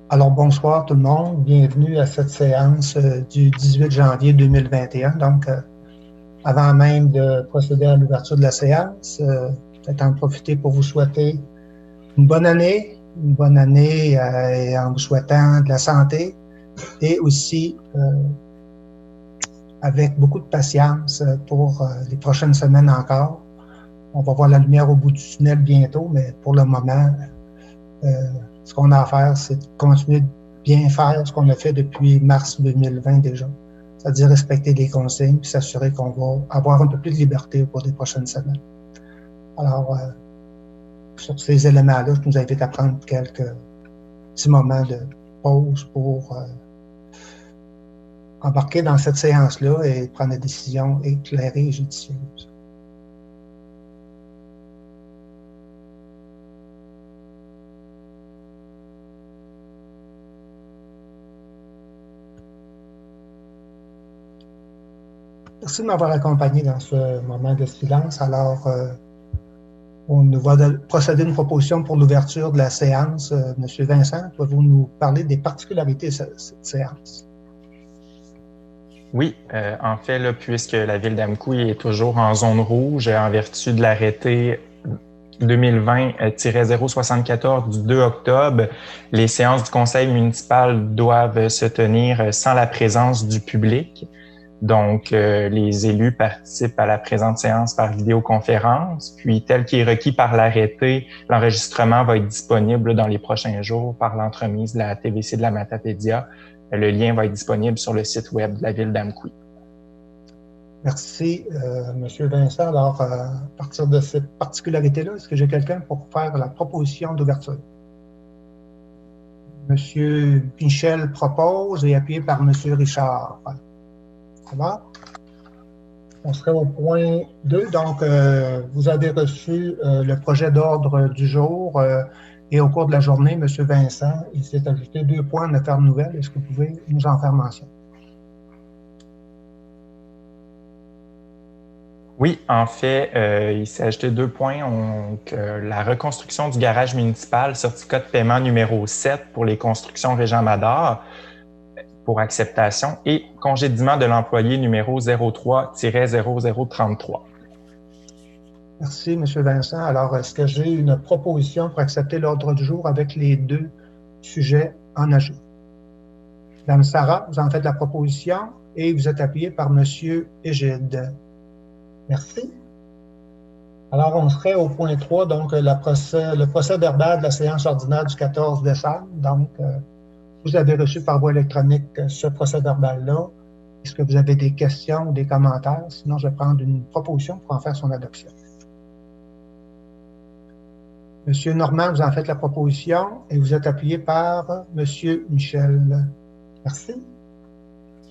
Alors, bonsoir tout le monde. Bienvenue à cette séance du 18 janvier 2021. Donc, avant même de procéder à l'ouverture de la séance, peut-être en profiter pour vous souhaiter une bonne année et en vous souhaitant de la santé et aussi avec beaucoup de patience pour les prochaines semaines encore. On va voir la lumière au bout du tunnel bientôt, mais pour le moment, ce qu'on a à faire, c'est de continuer de bien faire ce qu'on a fait depuis mars 2020 déjà, c'est-à-dire respecter les consignes et s'assurer qu'on va avoir un peu plus de liberté au cours des prochaines semaines. Alors, sur ces éléments-là, je nous invite à prendre quelques petits moments de pause pour embarquer dans cette séance-là et prendre des décisions éclairées et judicieuses. Merci de m'avoir accompagné dans ce moment de silence. Alors, on va procéder à une proposition pour l'ouverture de la séance. Monsieur Vincent, pouvez-vous nous parler des particularités de cette séance? Oui, en fait, là, puisque la ville d'Amqui est toujours en zone rouge en vertu de l'arrêté 2020-074 du 2 octobre, les séances du conseil municipal doivent se tenir sans la présence du public. Donc, les élus participent à la présente séance par vidéoconférence. Puis, tel qu'il est requis par l'arrêté, l'enregistrement va être disponible dans les prochains jours par l'entremise de la TVC de la Matapédia. Le lien va être disponible sur le site web de la ville d'Amqui. Merci, M. Vincent. Alors, à partir de cette particularité-là, est-ce que j'ai quelqu'un pour faire la proposition d'ouverture? M. Michel propose et appuyé par M. Richard. Ça va? On serait au point 2. Donc, vous avez reçu le projet d'ordre du jour et au cours de la journée, M. Vincent, il s'est ajouté 2 points de faire nouvelle. Est-ce que vous pouvez nous en faire mention? Oui, en fait, il s'est ajouté 2 points. Donc, la reconstruction du garage municipal, certificat de paiement numéro 7 pour les constructions Régent Mador pour acceptation et congédiement de l'employé numéro 03-0033. Merci, M. Vincent. Alors, est-ce que j'ai une proposition pour accepter l'ordre du jour avec les 2 sujets en ajout? Mme Sarah, vous en faites la proposition et vous êtes appuyé par M. Égide. Merci. Alors, on serait au point 3, donc le procès verbal de la séance ordinaire du 14 décembre. Donc, vous avez reçu par voie électronique ce procès verbal-là. Est-ce que vous avez des questions ou des commentaires? Sinon, je vais prendre une proposition pour en faire son adoption. Monsieur Normand, vous en faites la proposition et vous êtes appuyé par Monsieur Michel. Merci.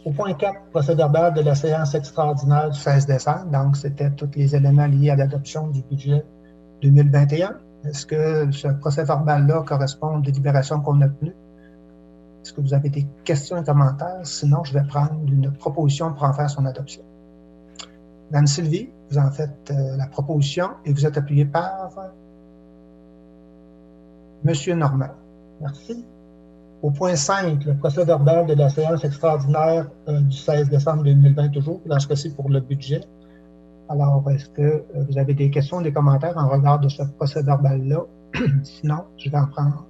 Au point 4, procès verbal de la séance extraordinaire du 16 décembre. Donc, c'était tous les éléments liés à l'adoption du budget 2021. Est-ce que ce procès verbal-là correspond aux délibérations qu'on a tenues? Est-ce que vous avez des questions et commentaires? Sinon, je vais prendre une proposition pour en faire son adoption. Mme Sylvie, vous en faites la proposition et vous êtes appuyé par Monsieur Normand. Merci. Au point 5, le procès verbal de la séance extraordinaire du 16 décembre 2020, toujours, dans ce cas-ci pour le budget. Alors, est-ce que vous avez des questions, des commentaires en regard de ce procès verbal-là? Sinon, je vais en prendre.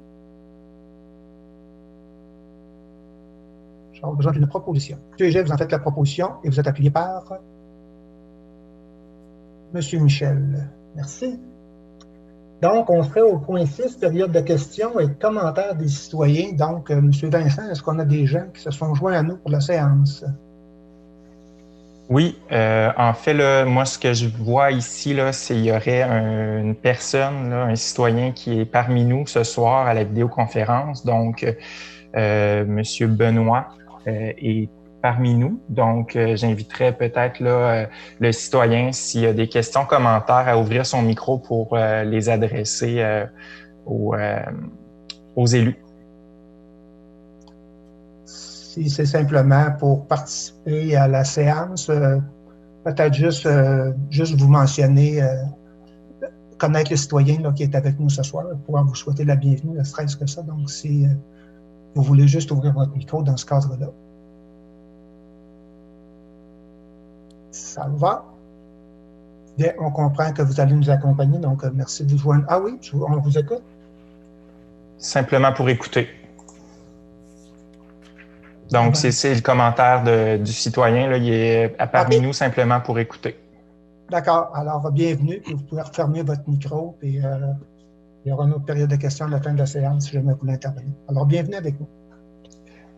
J'aurai besoin d'une proposition. M. Égide, vous en faites la proposition et vous êtes appuyé par M. Michel. Merci. Donc, on serait au point 6, période de questions et de commentaires des citoyens. Donc, M. Vincent, est-ce qu'on a des gens qui se sont joints à nous pour la séance? Oui, en fait, là, moi, ce que je vois ici, là, c'est qu'il y aurait une personne, là, un citoyen qui est parmi nous ce soir à la vidéoconférence. Donc, Monsieur Benoît est parmi nous. Donc, j'inviterais peut-être là, le citoyen, s'il y a des questions, commentaires, à ouvrir son micro pour les adresser aux élus. Si c'est simplement pour participer à la séance, peut-être juste vous mentionner, connaître le citoyen là, qui est avec nous ce soir, pouvoir vous souhaiter la bienvenue, ne serait-ce que ça. Donc, si Vous voulez juste ouvrir votre micro dans ce cadre-là. Ça va? Bien, on comprend que vous allez nous accompagner, donc merci de vous joindre. Ah oui, on vous écoute? Simplement pour écouter. Donc, Ah ben. c'est le commentaire du citoyen. Là, il est parmi nous simplement pour écouter. D'accord. Alors, bienvenue. Vous pouvez refermer votre micro, puis il y aura une autre période de questions à la fin de la séance si jamais vous voulez intervenir. Alors, bienvenue avec nous.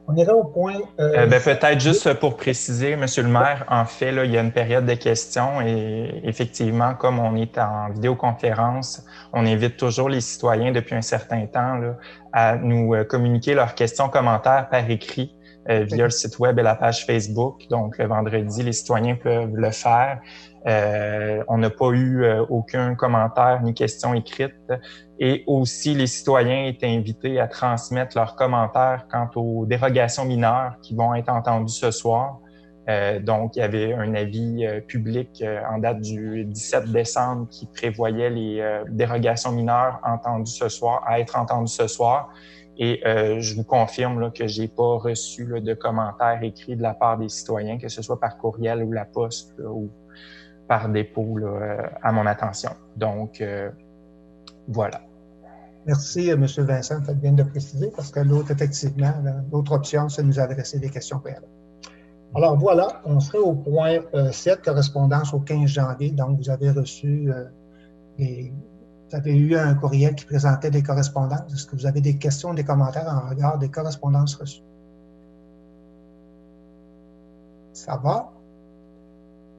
On est là au point... peut-être juste pour préciser, Monsieur le maire, en fait, là, il y a une période de questions et effectivement, comme on est en vidéoconférence, on invite toujours les citoyens depuis un certain temps là, à nous communiquer leurs questions, commentaires par écrit via le site web et la page Facebook. Donc, le vendredi, les citoyens peuvent le faire. On n'a pas eu aucun commentaire ni question écrite. Et aussi, les citoyens étaient invités à transmettre leurs commentaires quant aux dérogations mineures qui vont être entendues ce soir. Donc, il y avait un avis public en date du 17 décembre qui prévoyait les dérogations mineures à être entendues ce soir. Et je vous confirme là, que j'ai pas reçu là, de commentaires écrits de la part des citoyens, que ce soit par courriel ou la poste là, ou par dépôt là, à mon attention. Donc, voilà. Merci, M. Vincent. Faites bien de préciser parce que l'autre, effectivement, l'autre option, c'est de nous adresser des questions préalables. Alors voilà, on serait au point 7, correspondance au 15 janvier. Donc, vous avez reçu vous avez eu un courriel qui présentait des correspondances. Est-ce que vous avez des questions, des commentaires en regard des correspondances reçues? Ça va?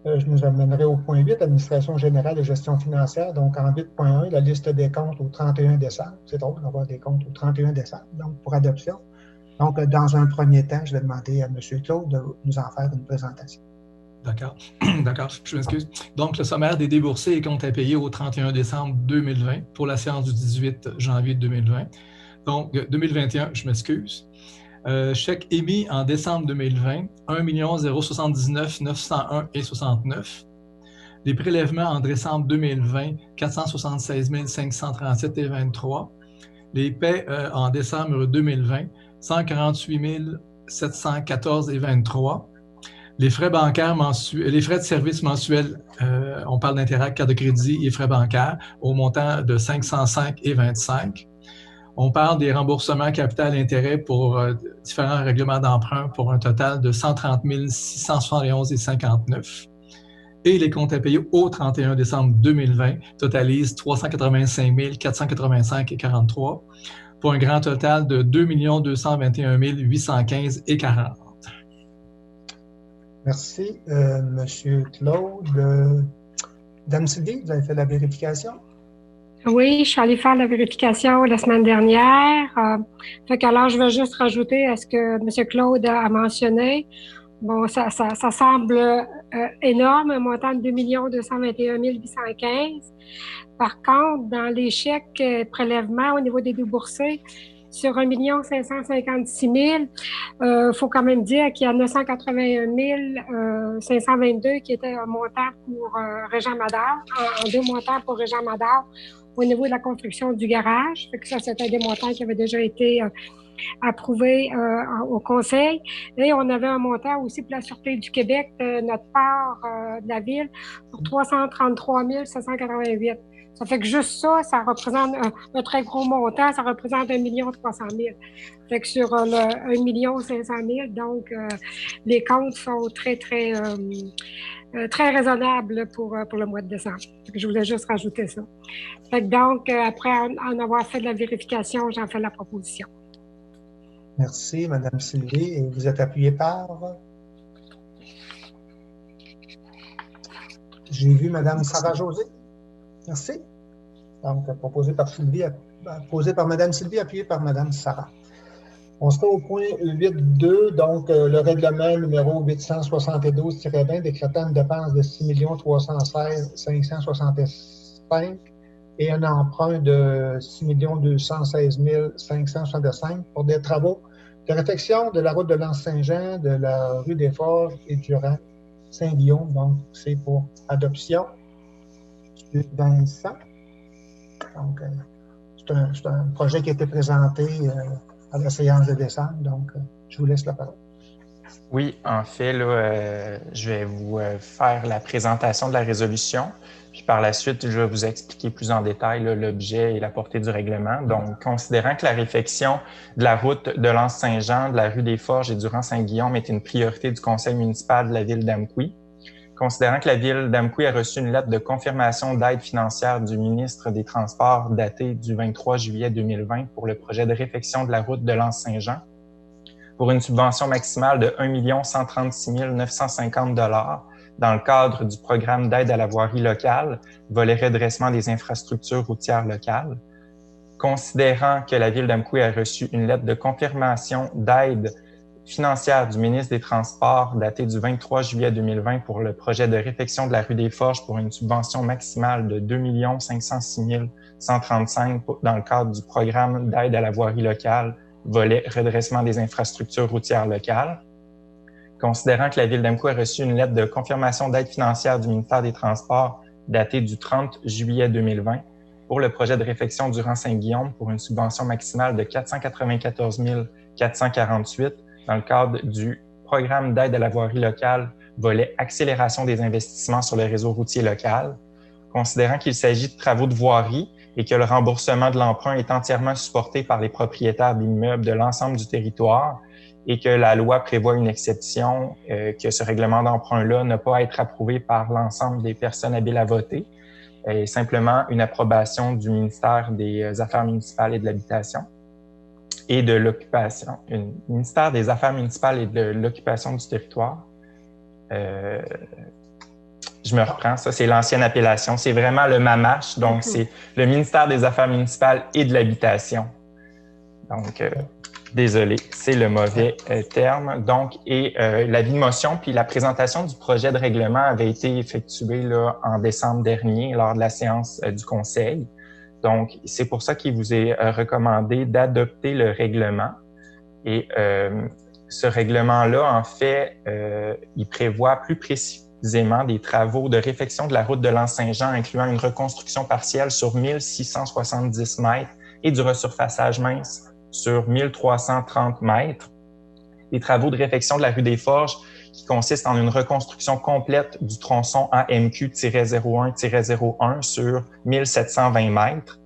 Je nous amènerai au point 8, administration générale et gestion financière. Donc, en 8.1, la liste des comptes au 31 décembre. C'est drôle d'avoir des comptes au 31 décembre, donc pour adoption. Donc, dans un premier temps, je vais demander à M. Claude de nous en faire une présentation. D'accord. D'accord, je m'excuse. Donc, le sommaire des déboursés et comptes à payer au 31 décembre 2020 pour la séance du 18 janvier 2020. Donc, 2021, je m'excuse. Chèque émis en décembre 2020, 1 079 901,69. Les prélèvements en décembre 2020, 476 537,23. Les paies en décembre 2020, 148 714,23. Les frais bancaires mensuels, les frais de service mensuels, on parle d'Interact, carte de crédit et frais bancaires, au montant de 505,25. On parle des remboursements capital intérêt pour différents règlements d'emprunt pour un total de 130 671,59. Et les comptes à payer au 31 décembre 2020 totalisent 385 485,43 pour un grand total de 2 221 815,40. Merci, M. Claude. Dame Sylvie, vous avez fait la vérification? Oui, je suis allée faire la vérification la semaine dernière. Alors, je vais juste rajouter à ce que M. Claude a mentionné. Bon, ça semble énorme, un montant de 2 221 815. Par contre, dans les chèques prélèvements au niveau des déboursés, sur 1 556 000, faut quand même dire qu'il y a 981 522 qui était un montant pour Régent Madar, en deux montants pour Régent Madar au niveau de la construction du garage. Fait que ça, c'était des montants qui avaient déjà été approuvés au Conseil. Et on avait un montant aussi pour la Sûreté du Québec, notre part de la Ville, pour 333 788. Ça fait que juste ça, ça représente un très gros montant, ça représente 1 300 000. Fait que sur le 1 500 000, donc les comptes sont très, très, très raisonnables pour le mois de décembre. Fait que je voulais juste rajouter ça. Fait que donc, après en avoir fait de la vérification, j'en fais la proposition. Merci, Mme Sylvie. Et vous êtes appuyée par? J'ai vu Mme Sarah-Josée. Merci. Donc, proposé par Mme Sylvie, appuyé par Mme Sarah. On sera au point 8.2, donc le règlement numéro 872-20 décrétant une dépense de 6 316 565 et un emprunt de 6 216 565 pour des travaux de réfection de la route de l'Anse-Saint-Jean, de la rue des Forges et durant Saint-Guillaume. Donc, c'est pour adoption. Vincent. Donc, c'est un projet qui a été présenté à la séance de décembre. Donc, je vous laisse la parole. Oui, en fait, là, je vais vous faire la présentation de la résolution. Puis par la suite, je vais vous expliquer plus en détail l'objet et la portée du règlement. Donc, considérant que la réfection de la route de l'Anse-Saint-Jean, de la rue des Forges et du Rang-Saint-Guillaume est une priorité du conseil municipal de la ville d'Amqui, considérant que la ville d'Amqui a reçu une lettre de confirmation d'aide financière du ministre des Transports datée du 23 juillet 2020 pour le projet de réfection de la route de l'Anse-Saint-Jean, pour une subvention maximale de 1 136 950 $ dans le cadre du programme d'aide à la voirie locale, volet redressement des infrastructures routières locales. Considérant que la ville d'Amqui a reçu une lettre de confirmation d'aide financière du ministre des Transports datée du 23 juillet 2020 pour le projet de réfection de la rue des Forges pour une subvention maximale de 2 506 135 $ dans le cadre du programme d'aide à la voirie locale, volet redressement des infrastructures routières locales. Considérant que la ville d'Amqui a reçu une lettre de confirmation d'aide financière du ministère des Transports datée du 30 juillet 2020 pour le projet de réfection du Rang-Saint-Guillaume pour une subvention maximale de 494 448 dans le cadre du programme d'aide à la voirie locale, volet accélération des investissements sur le réseau routier local. Considérant qu'il s'agit de travaux de voirie et que le remboursement de l'emprunt est entièrement supporté par les propriétaires d'immeubles de l'ensemble du territoire et que la loi prévoit une exception, que ce règlement d'emprunt-là n'a pas à être approuvé par l'ensemble des personnes habiles à voter, et simplement une approbation du ministère des Affaires municipales et de l'Habitation et de l'Occupation, ministère des Affaires municipales et de l'Occupation du territoire. Je me reprends, ça c'est l'ancienne appellation, c'est vraiment le MAMACH, donc c'est le ministère des Affaires municipales et de l'Habitation. Donc, désolé, c'est le mauvais terme. Donc, l'avis de motion puis la présentation du projet de règlement avait été effectuée là, en décembre dernier lors de la séance du conseil. Donc, c'est pour ça qu'il vous est recommandé d'adopter le règlement. Et ce règlement-là, en fait, il prévoit plus précisément des travaux de réfection de la route de l'Anse-Saint-Jean, incluant une reconstruction partielle sur 1670 mètres et du resurfaçage mince sur 1330 mètres. Des travaux de réfection de la rue des Forges qui consistent en une reconstruction complète du tronçon AMQ-01-01 sur 1720 mètres.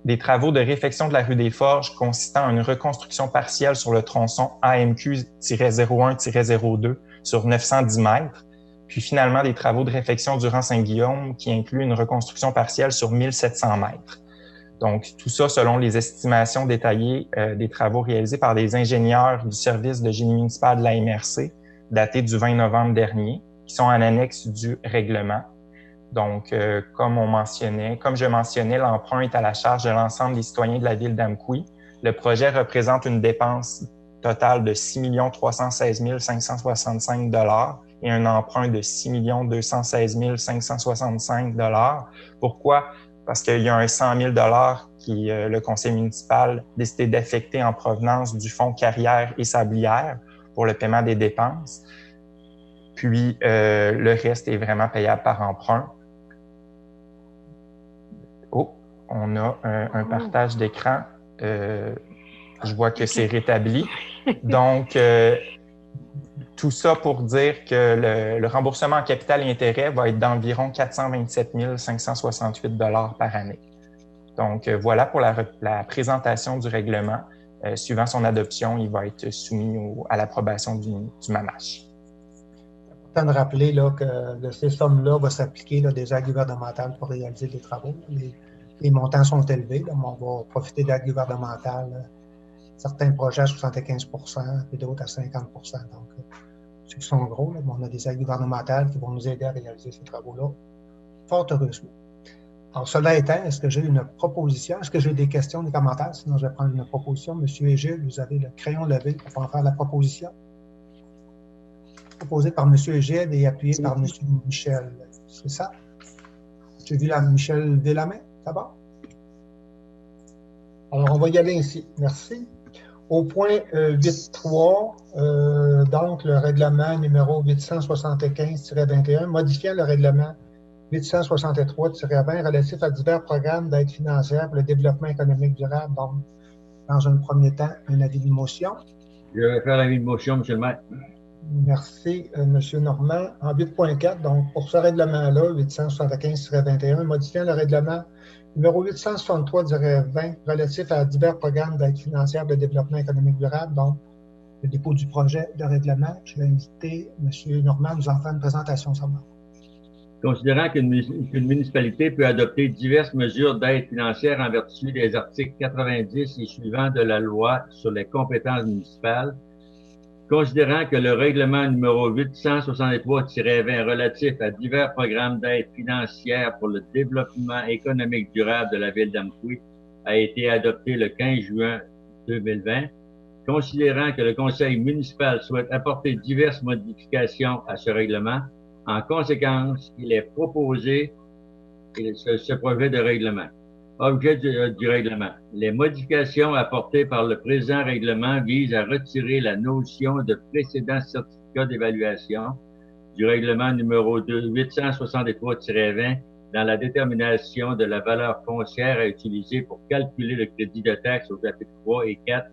Des travaux de réfection de la rue des Forges consistant en une reconstruction partielle sur le tronçon AMQ-01-02 sur 910 mètres. Puis finalement, des travaux de réfection du Rang-Saint-Guillaume qui incluent une reconstruction partielle sur 1700 mètres. Donc, tout ça selon les estimations détaillées des travaux réalisés par des ingénieurs du service de génie municipal de la MRC, datés du 20 novembre dernier, qui sont en annexe du règlement. Donc, comme je mentionnais, l'emprunt est à la charge de l'ensemble des citoyens de la ville d'Amqui. Le projet représente une dépense totale de 6 316 565 $ et un emprunt de 6 216 565 $. Pourquoi? Parce qu'il y a un 100 000 $ qui le conseil municipal a décidé d'affecter en provenance du fonds carrière et sablière pour le paiement des dépenses. Puis, le reste est vraiment payable par emprunt. Oh, on a un partage d'écran. Je vois que c'est rétabli. Donc, tout ça pour dire que le remboursement en capital et intérêt va être d'environ 427 568 $ par année. Donc, voilà pour la présentation du règlement. Suivant son adoption, il va être soumis à l'approbation du MAMACH. C'est important de rappeler là, que ces sommes-là vont s'appliquer des aides gouvernementales pour réaliser des travaux. Les montants sont élevés, là, mais on va profiter d'aides gouvernementales. Certains projets à 75 % et d'autres à 50 %. Donc, ceux qui sont gros, là, on a des aides gouvernementales qui vont nous aider à réaliser ces travaux-là, fort heureusement. Alors, cela étant, est-ce que j'ai une proposition? Est-ce que j'ai des questions, des commentaires? Sinon, je vais prendre une proposition. Monsieur Égide, vous avez le crayon levé pour en faire la proposition. Proposé par Monsieur Égide et appuyé par Monsieur Michel. C'est ça? J'ai vu Michel lever la main. Ça va? Alors, on va y aller ainsi. Merci. Au point 8.3, donc le règlement numéro 875-21, modifiant le règlement 863-20 relatif à divers programmes d'aide financière pour le développement économique durable. Donc, Dans un premier temps, un avis de motion. Je vais faire l'avis de motion, M. le maire. Merci, M. Normand. En 8.4, donc pour ce règlement-là, 875-21, modifiant le règlement numéro 863-20 relatif à divers programmes d'aide financière de développement économique durable, donc le dépôt du projet de règlement. Je vais inviter M. Normand à nous en faire une présentation sommaire. Considérant qu'une municipalité peut adopter diverses mesures d'aide financière en vertu des articles 90 et suivants de la loi sur les compétences municipales, considérant que le règlement numéro 863-20 relatif à divers programmes d'aide financière pour le développement économique durable de la ville d'Amqui a été adopté le 15 juin 2020, considérant que le conseil municipal souhaite apporter diverses modifications à ce règlement, en conséquence, il est proposé ce projet de règlement. Objet du règlement. Les modifications apportées par le présent règlement visent à retirer la notion de précédent certificat d'évaluation du règlement numéro 863-20 dans la détermination de la valeur foncière à utiliser pour calculer le crédit de taxe au chapitre 3 et 4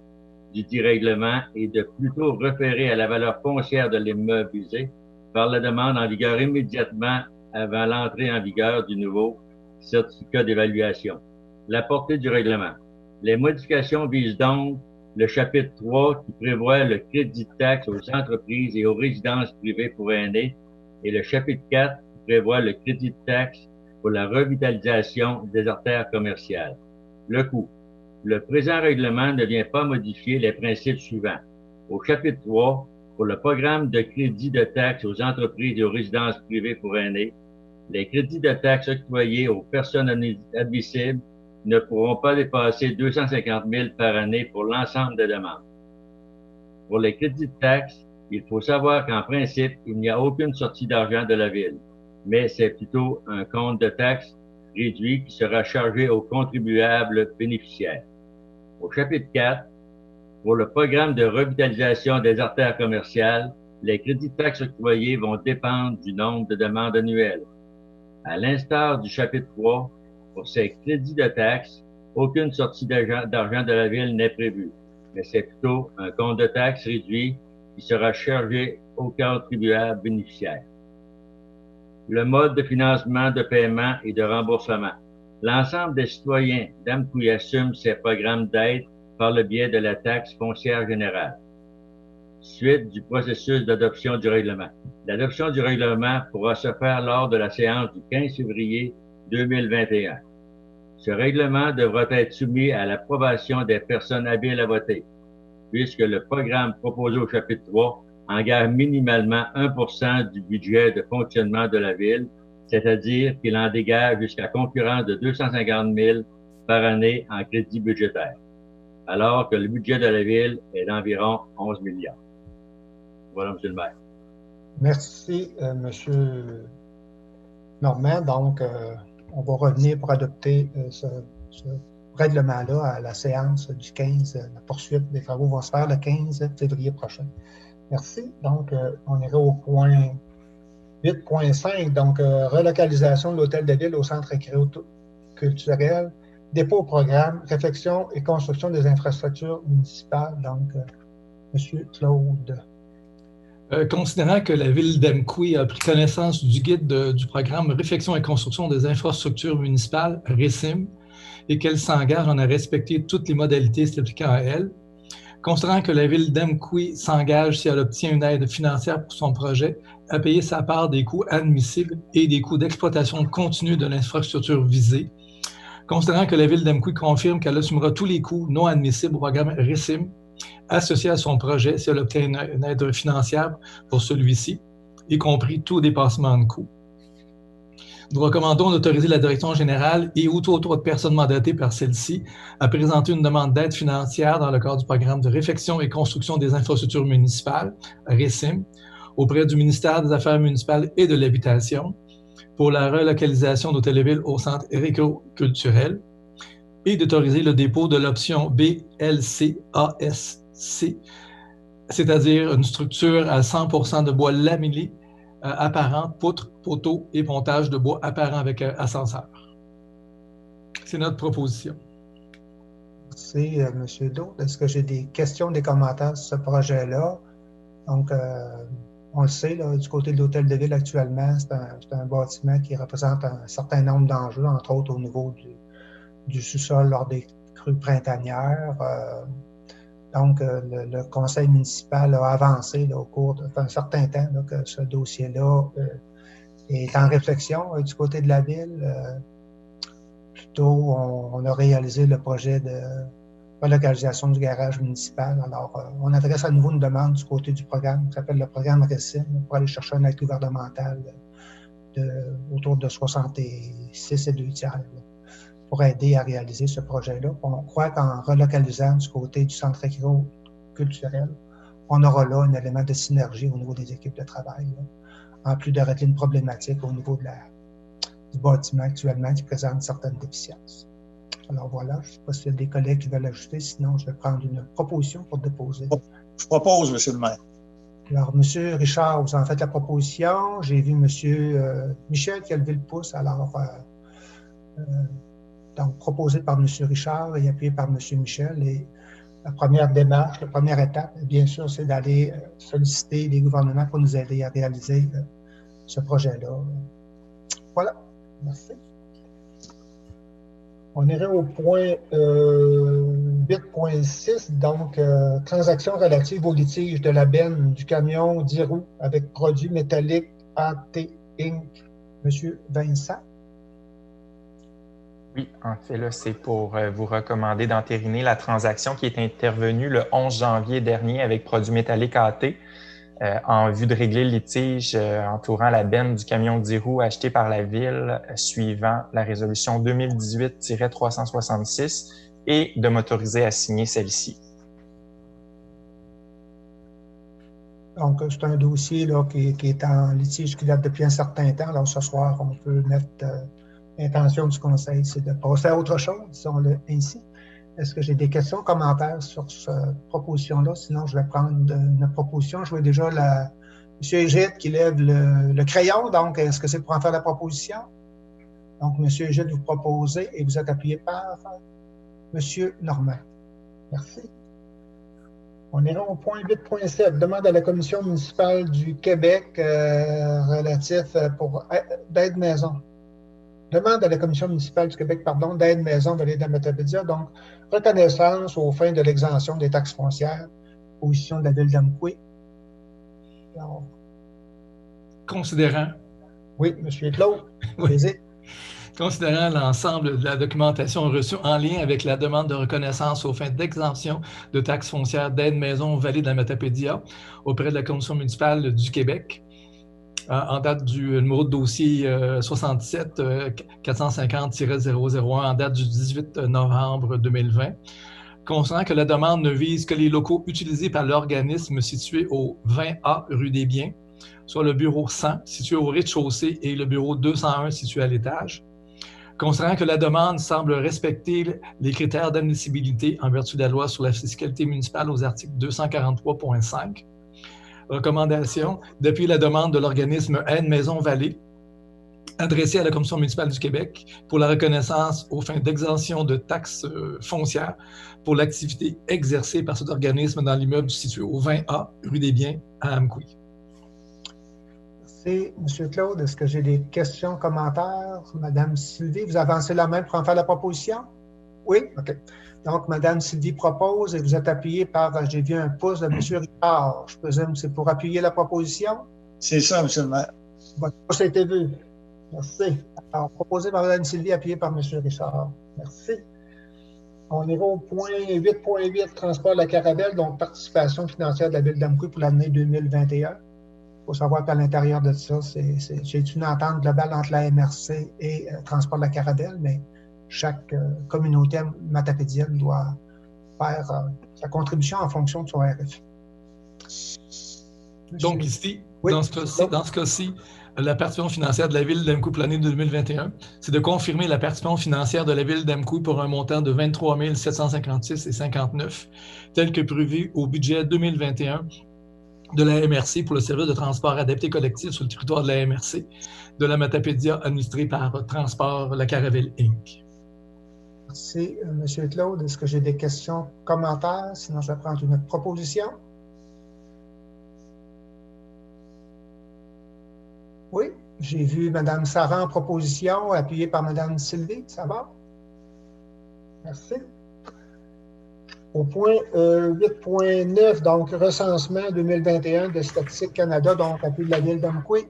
du dit règlement et de plutôt référer à la valeur foncière de l'immeuble visé par la demande en vigueur immédiatement avant l'entrée en vigueur du nouveau certificat d'évaluation. La portée du règlement. Les modifications visent donc le chapitre 3 qui prévoit le crédit de taxe aux entreprises et aux résidences privées pour aînés et le chapitre 4 qui prévoit le crédit de taxe pour la revitalisation des artères commerciales. Le coût. Le présent règlement ne vient pas modifier les principes suivants. Au chapitre 3, pour le programme de crédit de taxe aux entreprises et aux résidences privées pour aînés, les crédits de taxes octroyés aux personnes admissibles ne pourront pas dépasser 250 000 par année pour l'ensemble des demandes. Pour les crédits de taxes, il faut savoir qu'en principe, il n'y a aucune sortie d'argent de la ville, mais c'est plutôt un compte de taxes réduit qui sera chargé aux contribuables bénéficiaires. Au chapitre 4, pour le programme de revitalisation des artères commerciales, les crédits de taxes octroyés vont dépendre du nombre de demandes annuelles. À l'instar du chapitre 3, pour ces crédits de taxes, aucune sortie d'argent de la ville n'est prévue, mais c'est plutôt un compte de taxes réduit qui sera chargé aux contribuables bénéficiaires. Le mode de financement, de paiement et de remboursement. L'ensemble des citoyens d'Amqui assument ces programmes d'aide par le biais de la taxe foncière générale. Suite du processus d'adoption du règlement. L'adoption du règlement pourra se faire lors de la séance du 15 février 2021. Ce règlement devra être soumis à l'approbation des personnes habiles à voter, puisque le programme proposé au chapitre 3 engage minimalement 1% du budget de fonctionnement de la ville, c'est-à-dire qu'il en dégage jusqu'à concurrence de 250 000 par année en crédit budgétaire, alors que le budget de la ville est d'environ 11 milliards. Voilà, M. le maire. Merci, M. Normand. Donc, on va revenir pour adopter ce règlement-là à la séance du 15. La poursuite des travaux va se faire le 15 février prochain. Merci. Donc, on ira au point 8.5. Donc, relocalisation de l'hôtel de ville au centre récréo-culturel, dépôt au programme, réflexion et construction des infrastructures municipales. Donc, M. Claude. Considérant que la ville d'Amqui a pris connaissance du guide du programme Réflexion et construction des infrastructures municipales, RECIM, et qu'elle s'engage à respecter toutes les modalités s'appliquant à elle, considérant que la ville d'Amqui s'engage, si elle obtient une aide financière pour son projet, à payer sa part des coûts admissibles et des coûts d'exploitation continue de l'infrastructure visée, considérant que la ville d'Amqui confirme qu'elle assumera tous les coûts non admissibles au programme RECIM, associé à son projet si elle obtient une aide financière pour celui-ci, y compris tout dépassement de coûts. Nous recommandons d'autoriser la direction générale et ou tout autre personne mandatée par celle-ci à présenter une demande d'aide financière dans le cadre du programme de réflexion et construction des infrastructures municipales, RECIM, auprès du ministère des Affaires municipales et de l'Habitation pour la relocalisation d'hôtels-de-ville au centre récréo-culturel et d'autoriser le dépôt de l'option BLCASC, c'est-à-dire une structure à 100% de bois lamellé apparent, poutres, poteaux et pontage de bois apparent avec ascenseur. C'est notre proposition. Merci, M. Daude. Est-ce que j'ai des questions, des commentaires sur ce projet-là? Donc, on le sait, là, du côté de l'Hôtel de Ville actuellement, c'est un bâtiment qui représente un certain nombre d'enjeux, entre autres au niveau du sous-sol lors des crues printanières. Donc, le conseil municipal a avancé là, au cours d'un certain temps là, que ce dossier-là est en réflexion du côté de la ville. Plutôt, on a réalisé le projet de relocalisation du garage municipal. Alors, on adresse à nouveau une demande du côté du programme qui s'appelle le programme RECIM pour aller chercher un aide gouvernementale autour de 66 et 2 tiers là, pour aider à réaliser ce projet-là. On croit qu'en relocalisant du côté du centre agro-culturel, on aura là un élément de synergie au niveau des équipes de travail, là, en plus de régler une problématique au niveau du bâtiment actuellement qui présente certaines déficiences. Alors voilà, je ne sais pas s'il y a des collègues qui veulent ajouter, sinon je vais prendre une proposition pour déposer. Je propose, M. le maire. Alors, M. Richard, vous en faites la proposition. J'ai vu M. Michel qui a levé le pouce. Alors, donc, proposé par M. Richard et appuyé par M. Michel. Et la première démarche, la première étape, bien sûr, c'est d'aller solliciter les gouvernements pour nous aider à réaliser ce projet-là. Voilà. Merci. On irait au point 8.6, donc transactions relatives au litige de la benne du camion 10 roues avec produits métalliques AT Inc. Monsieur Vincent. Oui, en fait, là, c'est pour vous recommander d'entériner la transaction qui est intervenue le 11 janvier dernier avec produits métalliques AT en vue de régler le litige entourant la benne du camion 10 roues acheté par la Ville suivant la résolution 2018-366 et de m'autoriser à signer celle-ci. Donc, c'est un dossier là, qui est en litige qui date depuis un certain temps. Alors, ce soir, on peut mettre l'intention du Conseil, c'est de passer à autre chose, disons-le ainsi. Est-ce que j'ai des questions, commentaires sur cette proposition-là? Sinon, je vais prendre une proposition. Je vois déjà M. Égide qui lève le crayon. Donc, est-ce que c'est pour en faire la proposition? Donc, M. Égide, vous proposez et vous êtes appuyé par M. Normand. Merci. On ira au point 8.7. Demande à la Commission municipale du Québec relatif d'aide maison. Demande à la Commission municipale du Québec, d'aide maison de l'île de la Matapédia, donc reconnaissance aux fins de l'exemption des taxes foncières, position de la ville d'Amqui. Considérant. Oui, M. Claude. Oui. Considérant l'ensemble de la documentation reçue en lien avec la demande de reconnaissance aux fins d'exemption de taxes foncières d'aide maison Vallée de la Matapédia auprès de la Commission municipale du Québec, en date du numéro de dossier 67 450-001 en date du 18 novembre 2020, concernant que la demande ne vise que les locaux utilisés par l'organisme situé au 20A rue des Biens, soit le bureau 100 situé au rez-de-chaussée et le bureau 201 situé à l'étage. Considérant que la demande semble respecter les critères d'admissibilité en vertu de la loi sur la fiscalité municipale aux articles 243.5, recommandation d'appuyer la demande de l'organisme Aide Maison Vallée adressée à la Commission municipale du Québec pour la reconnaissance aux fins d'exemption de taxes foncières pour l'activité exercée par cet organisme dans l'immeuble situé au 20A rue des Biens à Amqui. Merci, M. Claude. Est-ce que j'ai des questions, commentaires? Mme Sylvie, vous avancez la main pour en faire la proposition? Oui? OK. Donc, Mme Sylvie propose et vous êtes appuyé par, j'ai vu un pouce de M. Richard. Je présume que c'est pour appuyer la proposition? C'est ça, M. le maire. Votre pouce a été vu. Merci. Alors, proposé par Mme Sylvie, appuyé par M. Richard. Merci. On ira au point 8.8, transport de la Caravelle, donc participation financière de la Ville d'Amqui pour l'année 2021. Il faut savoir qu'à l'intérieur de ça, c'est une entente globale entre la MRC et Transport de la Caravelle, mais chaque communauté matapédienne doit faire sa contribution en fonction de son RFI. Donc ici, oui, dans ce cas-ci, la participation financière de la Ville d'Amqui pour l'année 2021, c'est de confirmer la participation financière de la Ville d'Amqui pour un montant de 23 756,59 tel que prévu au budget 2021 de la MRC pour le service de transport adapté collectif sur le territoire de la MRC de la Matapédia administré par Transport La Caravelle Inc. Merci, M. Claude. Est-ce que j'ai des questions, commentaires? Sinon, je vais prendre une proposition. Oui, j'ai vu Mme Sarah en proposition, appuyée par Mme Sylvie. Ça va? Merci. Au point 8.9, donc recensement 2021 de Statistique Canada, donc appui de la Ville d'Amqui.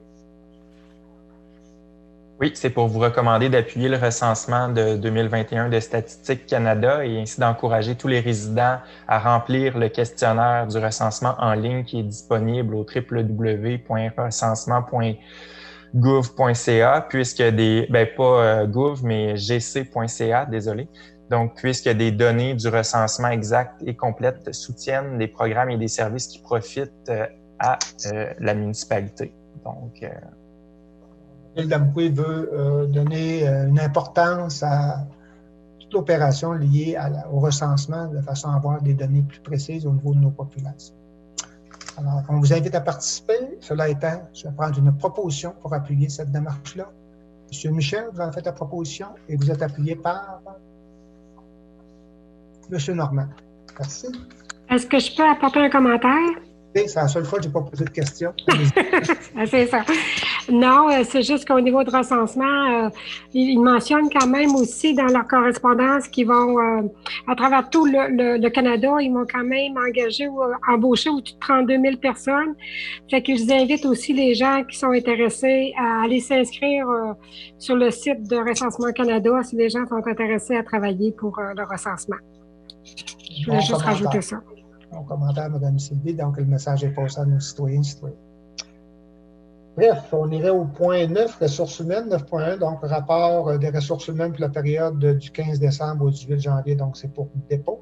Oui, c'est pour vous recommander d'appuyer le recensement de 2021 de Statistique Canada et ainsi d'encourager tous les résidents à remplir le questionnaire du recensement en ligne qui est disponible au www.recensement.gouv.ca puisque pas gouv, mais gc.ca, désolé. Donc, puisque des données du recensement exact et complète soutiennent des programmes et des services qui profitent à la municipalité. Donc, la Ville d'Amqui veut donner une importance à toute l'opération liée au recensement de façon à avoir des données plus précises au niveau de nos populations. Alors, on vous invite à participer. Cela étant, je vais prendre une proposition pour appuyer cette démarche-là. Monsieur Michel, vous en faites la proposition et vous êtes appuyé par Monsieur Normand. Merci. Est-ce que je peux apporter un commentaire? C'est la seule fois que je n'ai pas posé de questions. C'est ça. Non, c'est juste qu'au niveau de recensement, ils mentionnent quand même aussi dans leur correspondance qu'ils vont, à travers tout le Canada, ils vont quand même engager ou embaucher au-dessus de 32 000 personnes. Fait qu'ils invitent aussi les gens qui sont intéressés à aller s'inscrire sur le site de Recensement Canada si les gens sont intéressés à travailler pour le recensement. Je voulais juste rajouter ça. Bon commentaire, Mme Sylvie. Donc, le message est passé à nos citoyens et citoyennes. Bref, on irait au point 9, ressources humaines, 9.1, donc rapport des ressources humaines pour la période du 15 décembre au 18 janvier, donc c'est pour dépôt.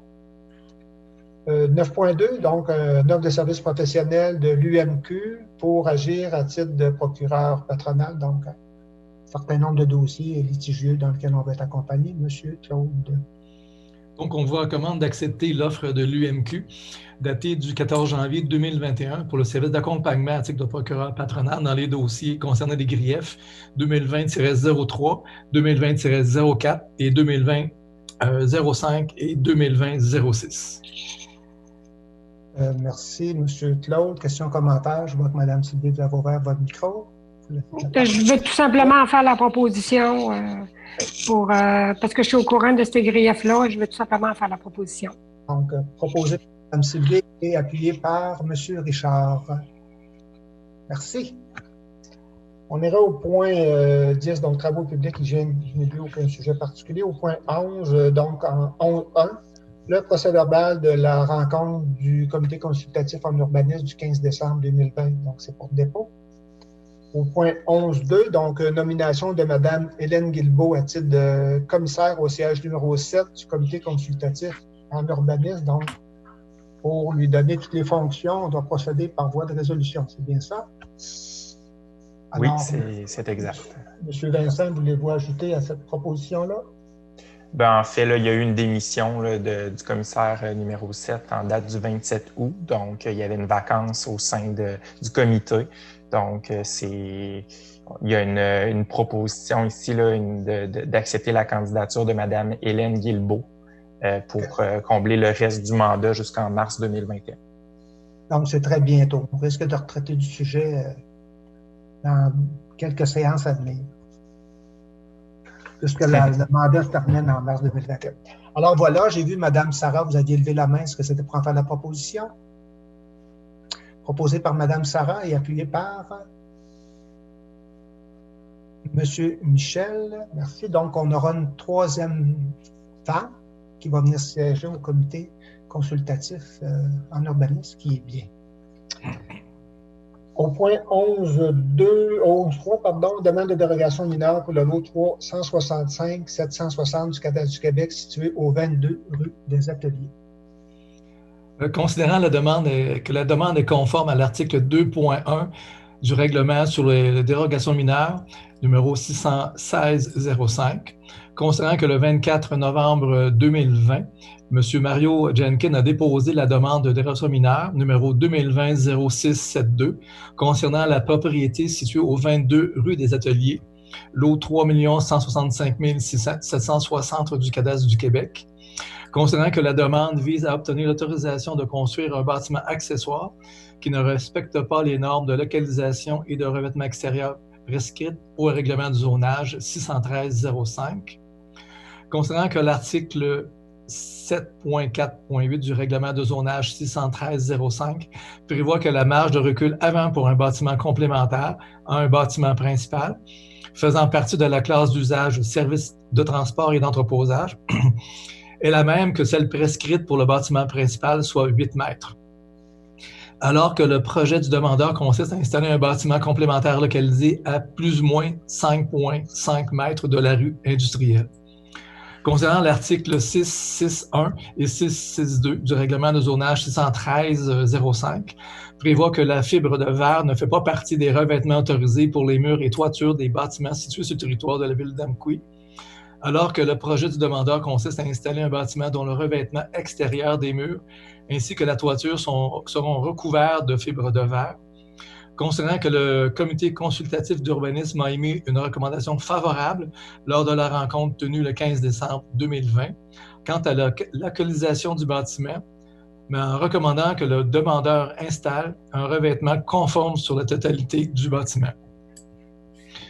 9.2, donc une offre de service professionnel de l'UMQ pour agir à titre de procureur patronal, donc un certain nombre de dossiers litigieux dans lesquels on va être accompagné. Monsieur Claude. Donc, on vous recommande d'accepter l'offre de l'UMQ datée du 14 janvier 2021 pour le service d'accompagnement à titre de procureur patronal dans les dossiers concernant les griefs 2020-03, 2020-04 et 2020-05 et 2020-06. Merci, M. Claude. Question, commentaire. Je vois que Mme Sylvie, vous avez ouvert votre micro. Je veux tout simplement faire la proposition parce que je suis au courant de ces griefs-là. Je veux tout simplement faire la proposition. Donc, proposé par Mme Sylvie et appuyé par M. Richard. Merci. On ira au point 10, donc travaux publics, je n'ai plus aucun sujet particulier. Au point 11, donc en 11.1, le procès-verbal de la rencontre du comité consultatif en urbanisme du 15 décembre 2020. Donc, c'est pour dépôt. Au point 11.2, donc nomination de Mme Hélène Guilbeault à titre de commissaire au siège numéro 7 du comité consultatif en urbanisme. Donc, pour lui donner toutes les fonctions, on doit procéder par voie de résolution. C'est bien ça? Alors, oui, c'est exact. M. Vincent, voulez-vous ajouter à cette proposition-là? En fait, là, il y a eu une démission là, du commissaire numéro 7 en date du 27 août. Donc, il y avait une vacance au sein du comité. Donc, il y a une proposition ici là, d'accepter la candidature de Mme Hélène Guilbeault pour combler le reste du mandat jusqu'en mars 2021. Donc, c'est très bientôt. On risque de retraiter du sujet dans quelques séances à venir, puisque le mandat se termine en mars 2021. Alors voilà, j'ai vu Mme Sarah, vous aviez levé la main. Est-ce que c'était pour en faire la proposition? Proposé par Mme Sarah et appuyé par M. Michel. Merci. Donc, on aura une troisième femme qui va venir siéger au comité consultatif en urbanisme, qui est bien. Au point 11.3, demande de dérogation mineure pour le lot 365-760 du Cadastre du Québec, situé au 22 rue des Ateliers. Considérant que la demande est conforme à l'article 2.1 du règlement sur les dérogations mineures, numéro 616-05, considérant que le 24 novembre 2020, M. Mario Jenkins a déposé la demande de dérogation mineure, numéro 2020-0672, concernant la propriété située au 22 rue des Ateliers, lot 3 165 760 du cadastre du Québec. Considérant que la demande vise à obtenir l'autorisation de construire un bâtiment accessoire qui ne respecte pas les normes de localisation et de revêtement extérieur prescrites au règlement du zonage 613-05. Considérant que l'article 7.4.8 du règlement de zonage 613-05 prévoit que la marge de recul avant pour un bâtiment complémentaire à un bâtiment principal faisant partie de la classe d'usage service de transport et d'entreposage est la même que celle prescrite pour le bâtiment principal, soit 8 mètres. Alors que le projet du demandeur consiste à installer un bâtiment complémentaire localisé à plus ou moins 5,5 mètres de la rue industrielle. Considérant l'article 6.6.1 et 6.6.2 du règlement de zonage 613-05, prévoit que la fibre de verre ne fait pas partie des revêtements autorisés pour les murs et toitures des bâtiments situés sur le territoire de la ville d'Amqui, alors que le projet du demandeur consiste à installer un bâtiment dont le revêtement extérieur des murs ainsi que la toiture seront recouverts de fibres de verre. Considérant que le comité consultatif d'urbanisme a émis une recommandation favorable lors de la rencontre tenue le 15 décembre 2020 quant à la localisation du bâtiment, mais en recommandant que le demandeur installe un revêtement conforme sur la totalité du bâtiment.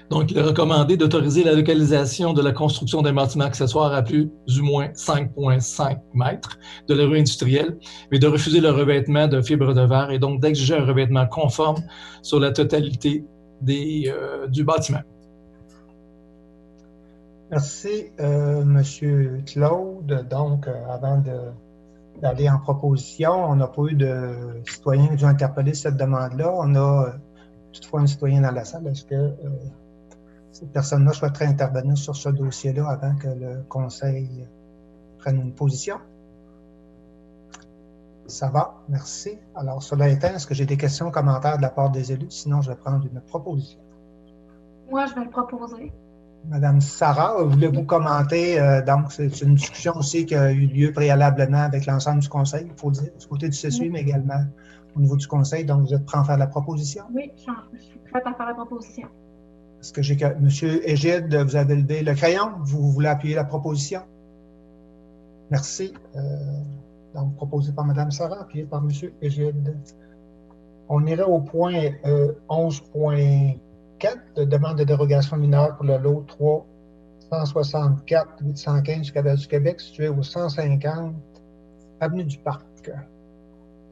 Donc, il est recommandé d'autoriser la localisation de la construction d'un bâtiment accessoire à plus ou moins 5,5 mètres de la rue industrielle, mais de refuser le revêtement de fibres de verre et donc d'exiger un revêtement conforme sur la totalité du bâtiment. Merci, Monsieur Claude. Donc, avant d'aller en proposition, on n'a pas eu de citoyens qui ont interpellé cette demande-là. On a toutefois un citoyen dans la salle. Est-ce que cette personne-là souhaiterait intervenir sur ce dossier-là avant que le Conseil prenne une position? Ça va, merci. Alors, cela étant, est-ce que j'ai des questions ou commentaires de la part des élus? Sinon, je vais prendre une proposition. Moi, je vais le proposer. Madame Sarah, voulez-vous commenter? Donc, c'est une discussion aussi qui a eu lieu préalablement avec l'ensemble du Conseil, il faut dire, du côté du CSU, mais également au niveau du Conseil. Donc, vous êtes prêt à faire la proposition? Oui, je suis prête à faire la proposition. Est-ce que j'ai que Monsieur Égide, vous avez levé le crayon? Vous voulez appuyer la proposition? Merci. Donc, proposé par Mme Sarah, appuyé par Monsieur Égide. On irait au point 11.4 de demande de dérogation mineure pour le lot 364-815 du cadastre du Québec, situé au 150 avenue du Parc.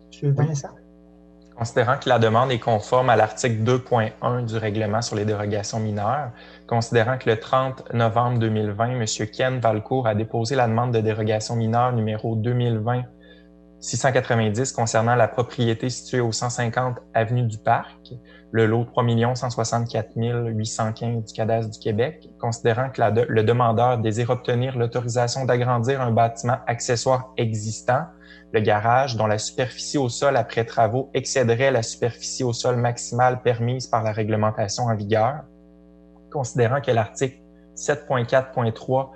Monsieur Vincent. Considérant que la demande est conforme à l'article 2.1 du règlement sur les dérogations mineures, considérant que le 30 novembre 2020, M. Ken Valcourt a déposé la demande de dérogation mineure numéro 2020-690 concernant la propriété située au 150 avenue du Parc, le lot 3 164 815 du cadastre du Québec, considérant que le demandeur désire obtenir l'autorisation d'agrandir un bâtiment accessoire existant, le garage, dont la superficie au sol après travaux excéderait la superficie au sol maximale permise par la réglementation en vigueur, considérant que l'article 7.4.3,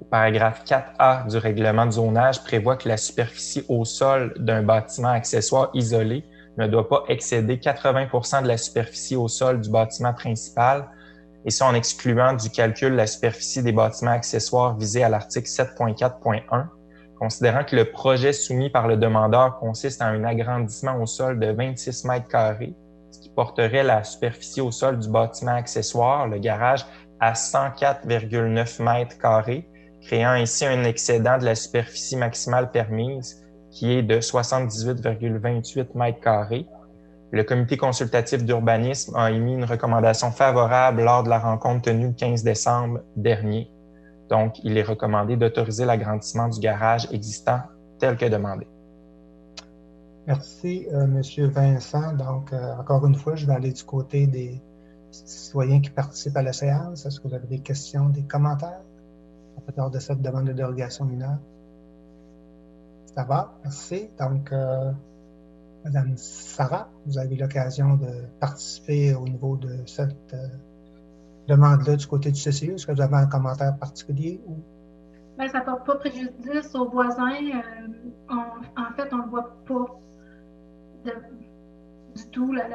paragraphe 4A du règlement de zonage prévoit que la superficie au sol d'un bâtiment accessoire isolé ne doit pas excéder 80% de la superficie au sol du bâtiment principal, et ça en excluant du calcul la superficie des bâtiments accessoires visés à l'article 7.4.1, considérant que le projet soumis par le demandeur consiste en un agrandissement au sol de 26 mètres carrés, ce qui porterait la superficie au sol du bâtiment accessoire, le garage, à 104,9 mètres carrés, créant ainsi un excédent de la superficie maximale permise, qui est de 78,28 mètres carrés. Le comité consultatif d'urbanisme a émis une recommandation favorable lors de la rencontre tenue le 15 décembre dernier. Donc, il est recommandé d'autoriser l'agrandissement du garage existant tel que demandé. Merci, M. Vincent. Donc, encore une fois, je vais aller du côté des citoyens qui participent à la séance. Est-ce que vous avez des questions, des commentaires à propos de cette demande de dérogation mineure? Ça va, merci. Donc, Mme Sarah, vous avez l'occasion de participer au niveau de cette demande-là du côté du CCE. Est-ce que vous avez un commentaire particulier? Ou... Bien, ça ne porte pas préjudice aux voisins. En fait, on ne voit pas du tout la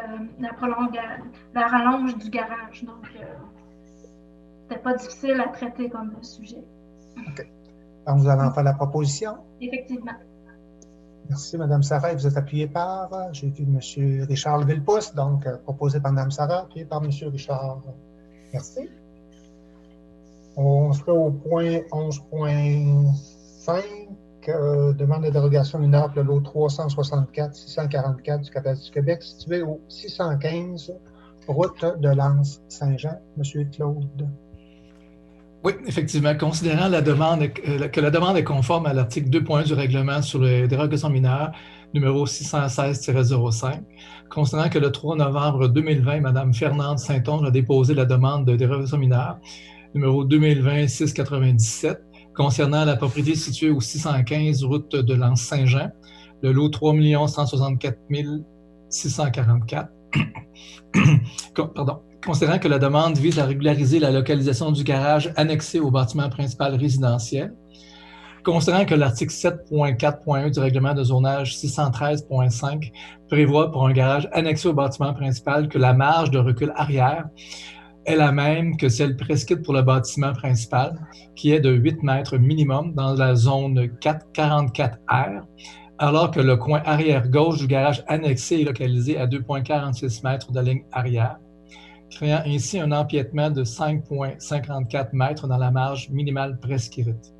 rallonge du garage. Donc, c'était pas difficile à traiter comme sujet. OK. Donc, vous allez en faire la proposition? Effectivement. Merci, Mme Sarah. Et vous êtes appuyé par, j'ai vu M. Richard lever le pouce, donc proposé par Mme Sarah, appuyé par M. Richard. Merci. On serait au point 11.5, demande de dérogation mineure pour le lot 364-644 du Cadastre du Québec, situé au 615 route de Lens-Saint-Jean. Monsieur Claude. Oui, effectivement. Considérant que la demande est conforme à l'article 2.1 du règlement sur les dérogations mineures, numéro 616-05, considérant que le 3 novembre 2020, Mme Fernande Saint-Onge a déposé la demande de dérogation mineure, numéro 2020-697, concernant la propriété située au 615 route de Lens-Saint-Jean, le lot 3 164 644. Pardon. Considérant que la demande vise à régulariser la localisation du garage annexé au bâtiment principal résidentiel, considérant que l'article 7.4.1 du règlement de zonage 613.5 prévoit pour un garage annexé au bâtiment principal que la marge de recul arrière est la même que celle prescrite pour le bâtiment principal, qui est de 8 mètres minimum dans la zone 444R, alors que le coin arrière gauche du garage annexé est localisé à 2,46 mètres de la ligne arrière, créant ainsi un empiètement de 5,54 mètres dans la marge minimale prescrite.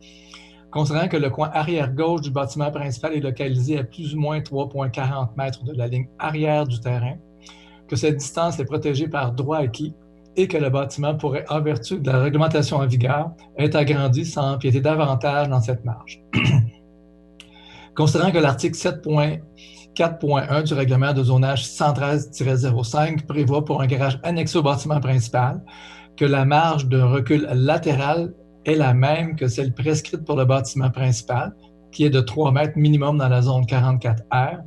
Considérant que le coin arrière gauche du bâtiment principal est localisé à plus ou moins 3,40 mètres de la ligne arrière du terrain, que cette distance est protégée par droit acquis et que le bâtiment pourrait, en vertu de la réglementation en vigueur, être agrandi sans empiéter davantage dans cette marge. Considérant que l'article 7.4.1 du règlement de zonage 613-05 prévoit pour un garage annexé au bâtiment principal que la marge de recul latéral est la même que celle prescrite pour le bâtiment principal, qui est de 3 mètres minimum dans la zone 44R,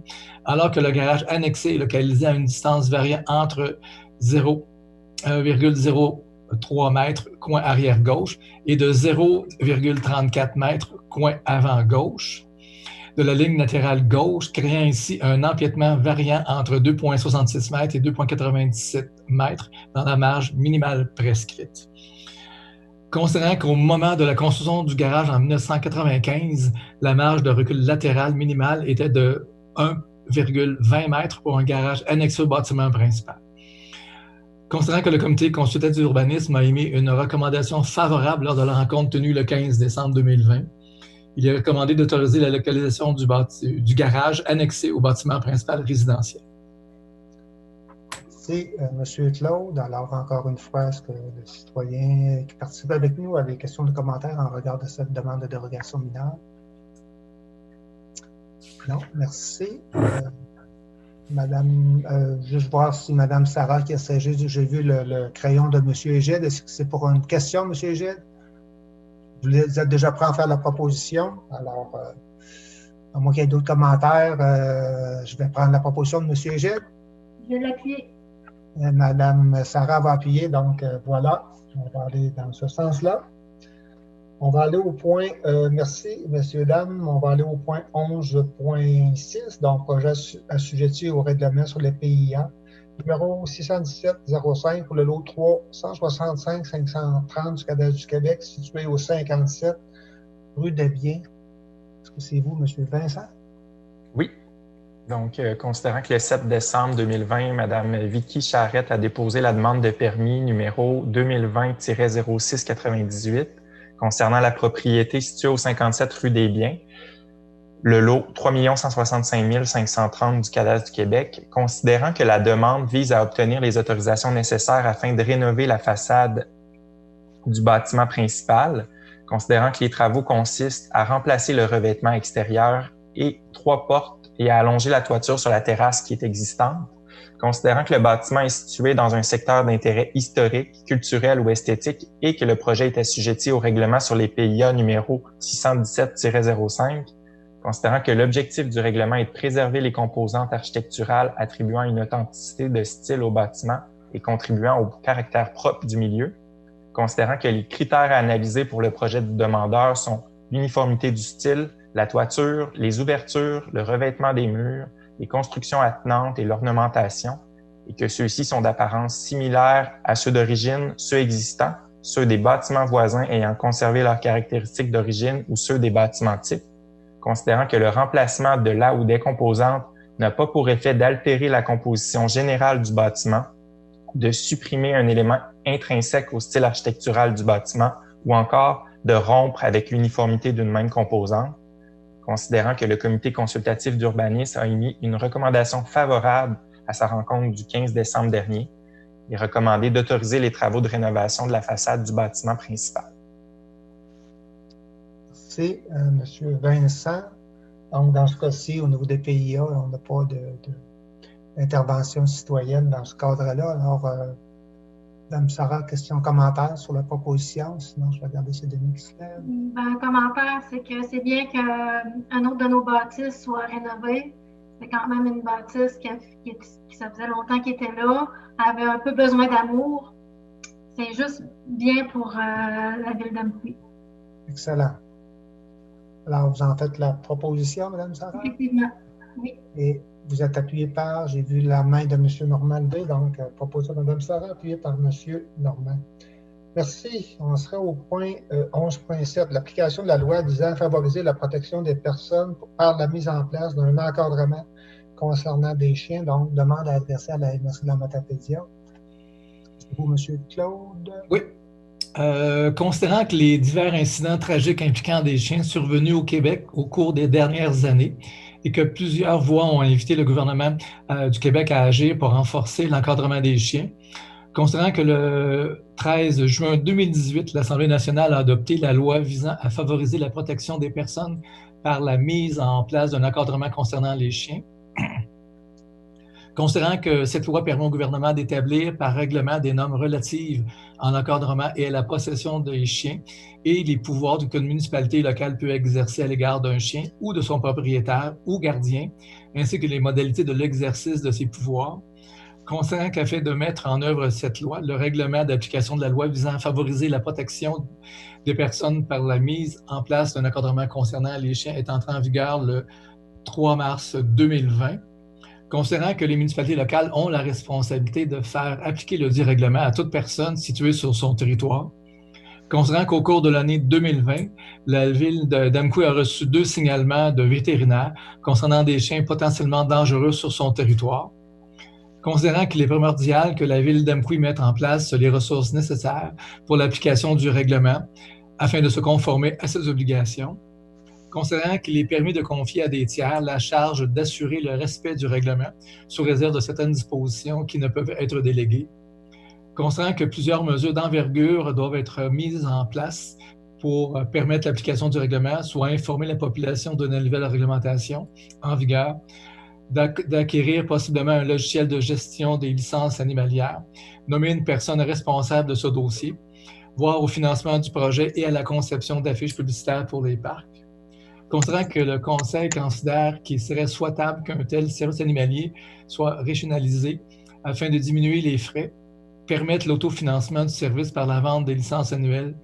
alors que le garage annexé est localisé à une distance variant entre 0,03 mètres coin arrière gauche et de 0,34 mètres coin avant gauche de la ligne latérale gauche, créant ainsi un empiètement variant entre 2,66 mètres et 2,97 mètres dans la marge minimale prescrite. Considérant qu'au moment de la construction du garage en 1995, la marge de recul latéral minimale était de 1,20 mètres pour un garage annexé au bâtiment principal. Considérant que le comité consultatif d'urbanisme a émis une recommandation favorable lors de la rencontre tenue le 15 décembre 2020, il est recommandé d'autoriser la localisation du garage annexé au bâtiment principal résidentiel. Merci, M. Claude. Alors, encore une fois, est-ce que le citoyen qui participe avec nous a des questions ou commentaires en regard de cette demande de dérogation mineure? Non, merci. Madame, juste voir si Mme Sarah qui a siégé, j'ai vu le crayon de M. Égide. Est-ce que c'est pour une question, M. Égide? Vous êtes déjà prêt à faire la proposition. Alors, à moins qu'il y ait d'autres commentaires, je vais prendre la proposition de M. Égide. Je vais l'appuyer. Mme Sarah va appuyer, donc voilà. On va aller dans ce sens-là. On va aller au point, merci, messieurs, dames, on va aller au point 11.6, donc projet assujetti au règlement sur les PIA, numéro 617-05 pour le lot 365-530 du Cadastre du Québec, situé au 57 rue des Biens. Est-ce que c'est vous, M. Vincent? Oui. Donc, considérant que le 7 décembre 2020, Mme Vicky Charette a déposé la demande de permis numéro 2020-0698 concernant la propriété située au 57 rue des Biens, le lot 3 165 530 du Cadastre du Québec, considérant que la demande vise à obtenir les autorisations nécessaires afin de rénover la façade du bâtiment principal, considérant que les travaux consistent à remplacer le revêtement extérieur et 3 portes et à allonger la toiture sur la terrasse qui est existante, considérant que le bâtiment est situé dans un secteur d'intérêt historique, culturel ou esthétique et que le projet est assujetti au règlement sur les PIA numéro 617-05, considérant que l'objectif du règlement est de préserver les composantes architecturales attribuant une authenticité de style au bâtiment et contribuant au caractère propre du milieu, considérant que les critères à analyser pour le projet du demandeur sont l'uniformité du style, la toiture, les ouvertures, le revêtement des murs, les constructions attenantes et l'ornementation, et que ceux-ci sont d'apparence similaire à ceux d'origine, ceux existants, ceux des bâtiments voisins ayant conservé leurs caractéristiques d'origine ou ceux des bâtiments types, considérant que le remplacement de la ou des composantes n'a pas pour effet d'altérer la composition générale du bâtiment, de supprimer un élément intrinsèque au style architectural du bâtiment ou encore de rompre avec l'uniformité d'une même composante, considérant que le comité consultatif d'urbanisme a émis une recommandation favorable à sa rencontre du 15 décembre dernier et recommandé d'autoriser les travaux de rénovation de la façade du bâtiment principal. Merci, M. Vincent. Donc, dans ce cas-ci, au niveau des PIA, on n'a pas d'intervention citoyenne dans ce cadre-là. Alors, Mme Sarah, question, commentaire sur la proposition? Sinon, je vais regarder si Denis qui se lève. Un commentaire, c'est que c'est bien qu'un autre de nos bâtisses soit rénové. C'est quand même une bâtisse qui ça faisait longtemps qu'elle était là, avait un peu besoin d'amour. C'est juste bien pour la ville d'Amqui. Excellent. Alors, vous en faites la proposition, Mme Sarah? Effectivement, oui. Et vous êtes appuyé par, j'ai vu la main de M. Normand lever, donc proposition de Mme Sarah, appuyée par M. Normand. Merci. On serait au point 11.7, l'application de la loi visant à favoriser la protection des personnes par la mise en place d'un encadrement concernant des chiens, donc demande à adresser à la MRC de la Matapédia. C'est vous, M. Claude? Oui. Considérant que les divers incidents tragiques impliquant des chiens survenus au Québec au cours des dernières années et que plusieurs voix ont invité le gouvernement du Québec à agir pour renforcer l'encadrement des chiens, considérant que le 13 juin 2018, l'Assemblée nationale a adopté la loi visant à favoriser la protection des personnes par la mise en place d'un encadrement concernant les chiens, considérant que cette loi permet au gouvernement d'établir par règlement des normes relatives en encadrement et à la possession des chiens et les pouvoirs qu'une municipalité locale peut exercer à l'égard d'un chien ou de son propriétaire ou gardien, ainsi que les modalités de l'exercice de ces pouvoirs, considérant qu'afin de mettre en œuvre cette loi, le règlement d'application de la loi visant à favoriser la protection des personnes par la mise en place d'un encadrement concernant les chiens est entré en vigueur le 3 mars 2020, considérant que les municipalités locales ont la responsabilité de faire appliquer le dit règlement à toute personne située sur son territoire, considérant qu'au cours de l'année 2020, la ville d'Amqui a reçu 2 signalements de vétérinaires concernant des chiens potentiellement dangereux sur son territoire, considérant qu'il est primordial que la ville d'Amqui mette en place les ressources nécessaires pour l'application du règlement afin de se conformer à ses obligations, considérant qu'il est permis de confier à des tiers la charge d'assurer le respect du règlement sous réserve de certaines dispositions qui ne peuvent être déléguées, considérant que plusieurs mesures d'envergure doivent être mises en place pour permettre l'application du règlement, soit informer la population de la nouvelle réglementation en vigueur, d'acquérir possiblement un logiciel de gestion des licences animalières, nommer une personne responsable de ce dossier, voire au financement du projet et à la conception d'affiches publicitaires pour les parcs. Considérant que le Conseil considère qu'il serait souhaitable qu'un tel service animalier soit régionalisé afin de diminuer les frais, permettre l'autofinancement du service par la vente des licences annuelles,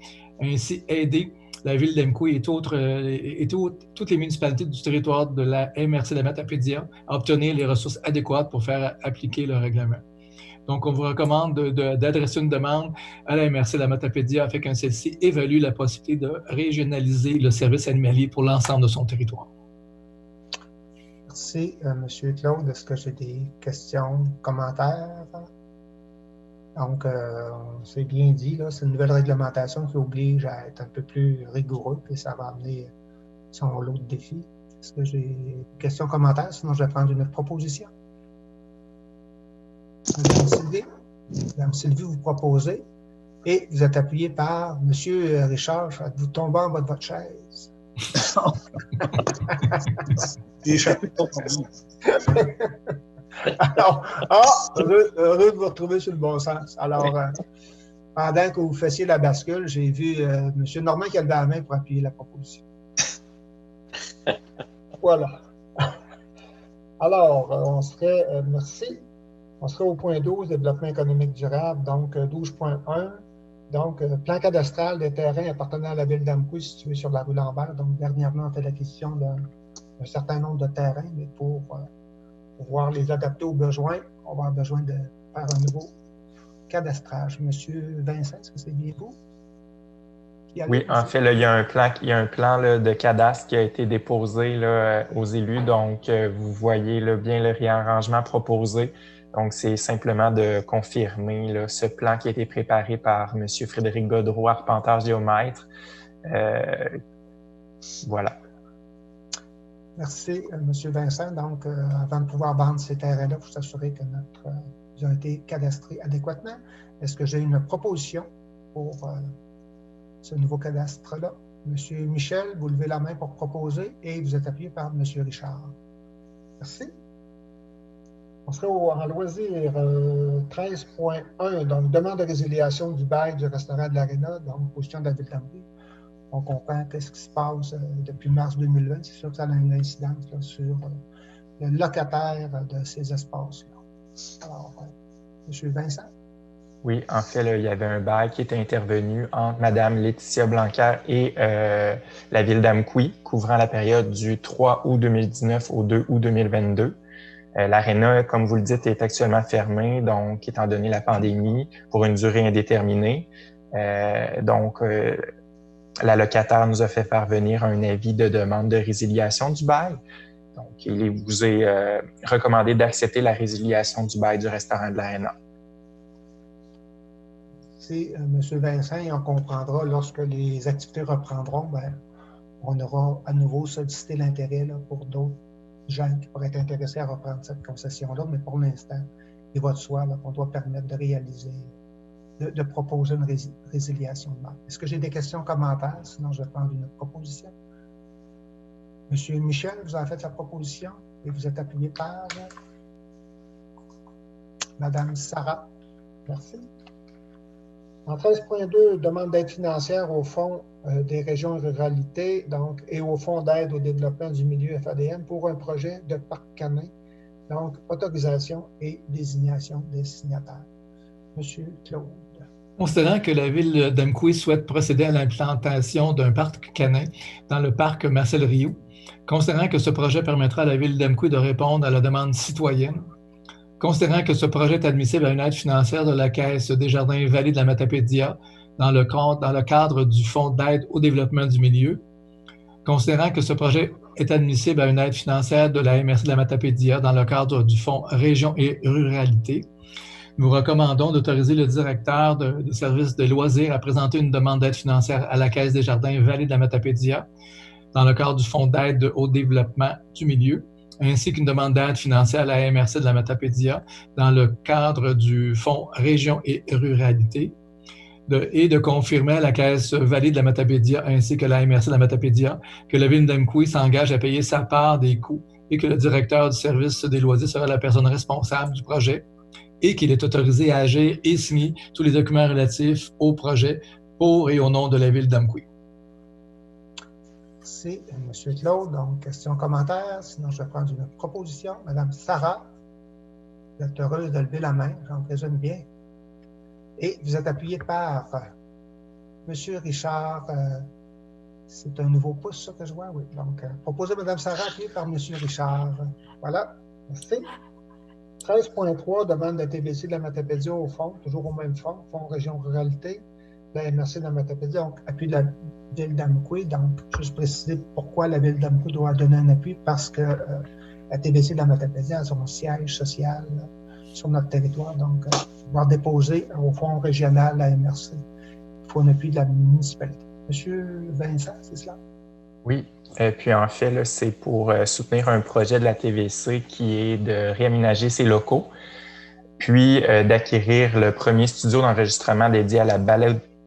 ainsi aider la ville d'Amqui et toutes les municipalités du territoire de la MRC de la Matapédia à obtenir les ressources adéquates pour faire appliquer le règlement. Donc, on vous recommande d'adresser une demande à la MRC de la Matapédia afin que celle-ci évalue la possibilité de régionaliser le service animalier pour l'ensemble de son territoire. Merci, M. Claude. Est-ce que j'ai des questions, commentaires? Donc, c'est bien dit, c'est une nouvelle réglementation qui oblige à être un peu plus rigoureux et ça va amener son lot de défis. Est-ce que j'ai des questions, commentaires? Sinon, je vais prendre une proposition. Madame Sylvie, vous proposez et vous êtes appuyé par M. Richard. Vous tombez en bas de votre chaise. J'ai échappé ton nom. Alors, heureux de vous retrouver sur le bon sens. Alors, pendant que vous faisiez la bascule, j'ai vu M. Normand qui a levé la main pour appuyer la proposition. Voilà. Alors, on serait, merci. On serait au point 12, développement économique durable, donc 12.1. Donc, plan cadastral des terrains appartenant à la ville d'Amqui situés sur la rue Lambert. Donc, dernièrement, on fait la question d'un certain nombre de terrains, mais pour pouvoir les adapter aux besoins, on va avoir besoin de faire un nouveau cadastrage. Monsieur Vincent, est-ce que c'est bien vous? Oui, en fait, là, il y a un plan là, de cadastre qui a été déposé là, aux élus. Donc, vous voyez là, bien le réarrangement proposé. Donc, c'est simplement de confirmer là, ce plan qui a été préparé par M. Frédéric Godreau, arpenteur géomètre. Voilà. Merci, M. Vincent. Donc, avant de pouvoir vendre ces terrains-là, il faut s'assurer que ils ont été cadastrés adéquatement. Est-ce que j'ai une proposition pour ce nouveau cadastre-là? M. Michel, vous levez la main pour proposer et vous êtes appuyé par M. Richard. Merci. On serait en loisir 13.1, donc demande de résiliation du bail du restaurant de l'Arena, donc position de la ville d'Ambry. On comprend qu'est-ce qui se passe depuis mars 2020. C'est sûr que ça a une incidence là, sur le locataire de ces espaces-là. Alors, M. Vincent? Oui, en fait, là, il y avait un bail qui était intervenu entre Mme Laetitia Blanquer et la ville d'Amqui, couvrant la période du 3 août 2019 au 2 août 2022. L'Arena, comme vous le dites, est actuellement fermée, donc étant donné la pandémie, pour une durée indéterminée. La locataire nous a fait parvenir un avis de demande de résiliation du bail. Donc, il vous est recommandé d'accepter la résiliation du bail du restaurant de l'Arena. C'est M. Vincent, et on comprendra lorsque les activités reprendront, on aura à nouveau sollicité l'intérêt pour d'autres gens qui pourraient être intéressés à reprendre cette concession-là, mais pour l'instant, il va de soi qu'on doit permettre de réaliser, de proposer une résiliation de bail. Est-ce que j'ai des questions, commentaires? Sinon, je vais prendre une proposition. M. Michel, vous avez fait la proposition et vous êtes appuyé par Mme Sarah. Merci. En 13.2, demande d'aide financière au Fonds des régions et ruralités et au Fonds d'aide au développement du milieu FADM pour un projet de parc canin. Donc, autorisation et désignation des signataires. Monsieur Claude. Considérant que la ville d'Amqui souhaite procéder à l'implantation d'un parc canin dans le parc Marcel Rioux, considérant que ce projet permettra à la ville d'Amqui de répondre à la demande citoyenne, considérant que ce projet est admissible à une aide financière de la Caisse Desjardins Vallée de la Matapédia dans le cadre du Fonds d'aide au développement du milieu, considérant que ce projet est admissible à une aide financière de la MRC de la Matapédia dans le cadre du Fonds Région et Ruralité, nous recommandons d'autoriser le directeur des services de loisirs à présenter une demande d'aide financière à la Caisse Desjardins Vallée de la Matapédia dans le cadre du Fonds d'aide au développement du milieu, ainsi qu'une demande d'aide financière à la MRC de la Matapédia dans le cadre du Fonds Région et Ruralité, et de confirmer à la Caisse Vallée de la Matapédia ainsi que la MRC de la Matapédia que la ville d'Amqui s'engage à payer sa part des coûts et que le directeur du service des loisirs sera la personne responsable du projet et qu'il est autorisé à agir et signer tous les documents relatifs au projet pour et au nom de la ville d'Amqui. Merci, M. Claude. Donc, questions, commentaires? Sinon, je vais prendre une proposition. Mme Sarah, vous êtes heureuse de lever la main, j'en présume bien. Et vous êtes appuyé par M. Richard. C'est un nouveau pouce, ça, que je vois, oui. Donc, proposé Mme Sarah, appuyé par M. Richard. Voilà. Merci. 13.3, demande de TBC de la Matapédia au fond, toujours au même fond, Fonds Région Ruralité, la MRC de la Matapédia, donc appui de la ville d'Amqui. Donc, juste préciser pourquoi la ville d'Amqui doit donner un appui, parce que la TBC de la Matapédia a son siège social sur notre territoire, donc va déposer au Fonds régional, la MRC. Il faut un appui de la municipalité. Monsieur Vincent, c'est cela? Oui. Puis en fait, là, c'est pour soutenir un projet de la TVC qui est de réaménager ses locaux, puis d'acquérir le premier studio d'enregistrement dédié à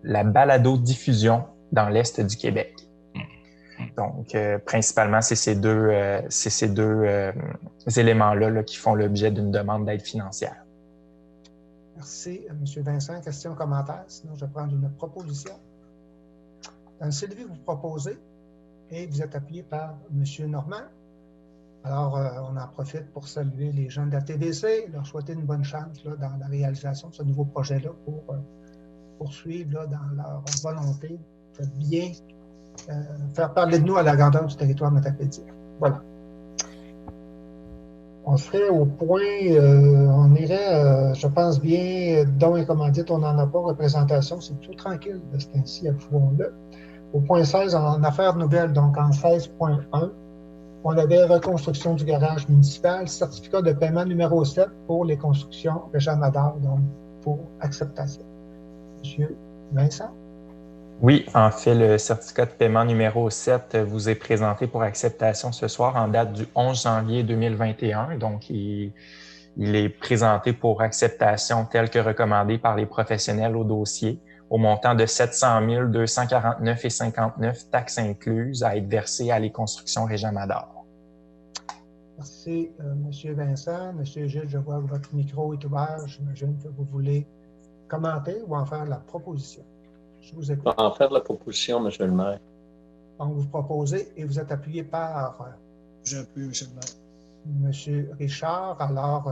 la balado-diffusion dans l'Est du Québec. Donc, principalement, c'est ces deux éléments-là qui font l'objet d'une demande d'aide financière. Merci, M. Vincent. Question, commentaire? Sinon, je vais prendre une proposition. Dans Sylvie, vous proposez et vous êtes appuyé par M. Normand. Alors, on en profite pour saluer les gens de la TVC, leur souhaiter une bonne chance là, dans la réalisation de ce nouveau projet-là pour poursuivre là, dans leur volonté de bien faire parler de nous à la grandeur du territoire matapédien. Voilà. On serait au point, on irait, je pense bien, dons et commandites, on n'en a pas, représentation, c'est plutôt tranquille de ce temps-ci à Fouon-là. Au point 16, en affaires nouvelles, donc en 16.1, on avait reconstruction du garage municipal, certificat de paiement numéro 7 pour les constructions Régent Madar, donc pour acceptation. Monsieur Vincent? Oui, en fait, le certificat de paiement numéro 7 vous est présenté pour acceptation ce soir en date du 11 janvier 2021. Donc, il est présenté pour acceptation tel que recommandé par les professionnels au dossier au montant de 700 249,59 taxes incluses à être versées à les constructions Régent Madar. Merci, M. Vincent. M. Gilles, je vois que votre micro est ouvert. J'imagine que vous voulez commenter ou en faire la proposition. Je vous écoute. En faire la proposition, M. le maire. Donc, vous proposez et vous êtes appuyé par... J'appuie, M. le M. maire. Richard. Alors,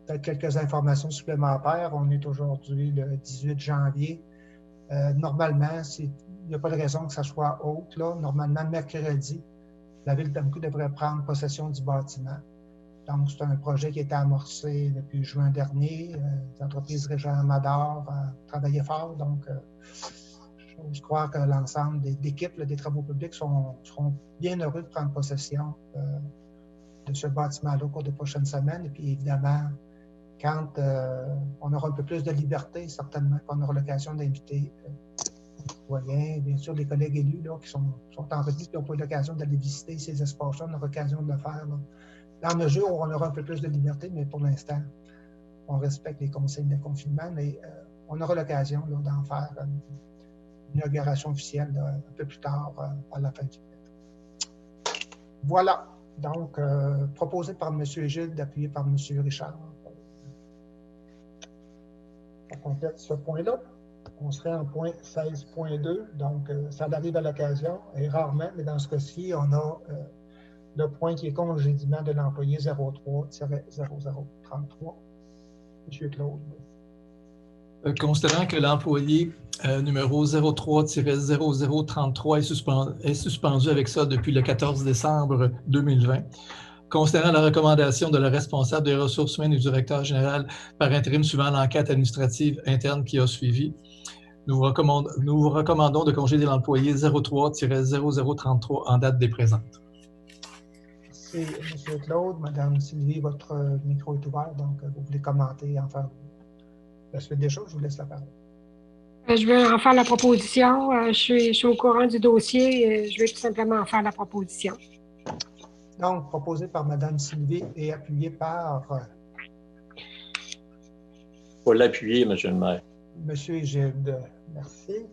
peut-être quelques informations supplémentaires. On est aujourd'hui le 18 janvier. Normalement, il n'y a pas de raison que ça soit haute. Là. Normalement, mercredi, la Ville d'Amqui devrait prendre possession du bâtiment. Donc, c'est un projet qui a été amorcé depuis juin dernier. L'entreprise Régent Madar a travaillé fort. Donc, je crois que l'ensemble des équipes des travaux publics seront bien heureux de prendre possession de ce bâtiment-là au cours des prochaines semaines. Et puis, évidemment, quand on aura un peu plus de liberté, certainement qu'on aura l'occasion d'inviter les citoyens, bien sûr, les collègues élus là, qui sont en revue, qui n'ont pas eu l'occasion d'aller visiter ces espaces-là, on aura l'occasion de le faire. Là. Dans la mesure où on aura un peu plus de liberté, mais pour l'instant, on respecte les consignes de confinement, mais on aura l'occasion d'en faire une inauguration officielle là, un peu plus tard à la fin du mois. Voilà. Donc, proposé par M. Gilles, appuyé par M. Richard. On complète ce point-là. On serait en point 16.2, donc ça arrive à l'occasion, et rarement, mais dans ce cas-ci, on a le point qui est congédiement de l'employé 03-0033. M. Claude. Considérant que l'employé numéro 03-0033 est suspendu avec ça depuis le 14 décembre 2020, considérant la recommandation de la responsable des ressources humaines et du directeur général par intérim suivant l'enquête administrative interne qui a suivi, nous vous recommandons de congédier l'employé 03-0033 en date des présentes. Merci, M. Claude. Mme Sylvie, votre micro est ouvert, donc vous voulez commenter, enfin, la suite des choses, je vous laisse la parole. Je vais en faire la proposition. Je suis au courant du dossier. Je vais tout simplement en faire la proposition. Donc, proposé par Mme Sylvie et appuyé par... Il faut l'appuyer, M. le maire. M. Gilles, merci.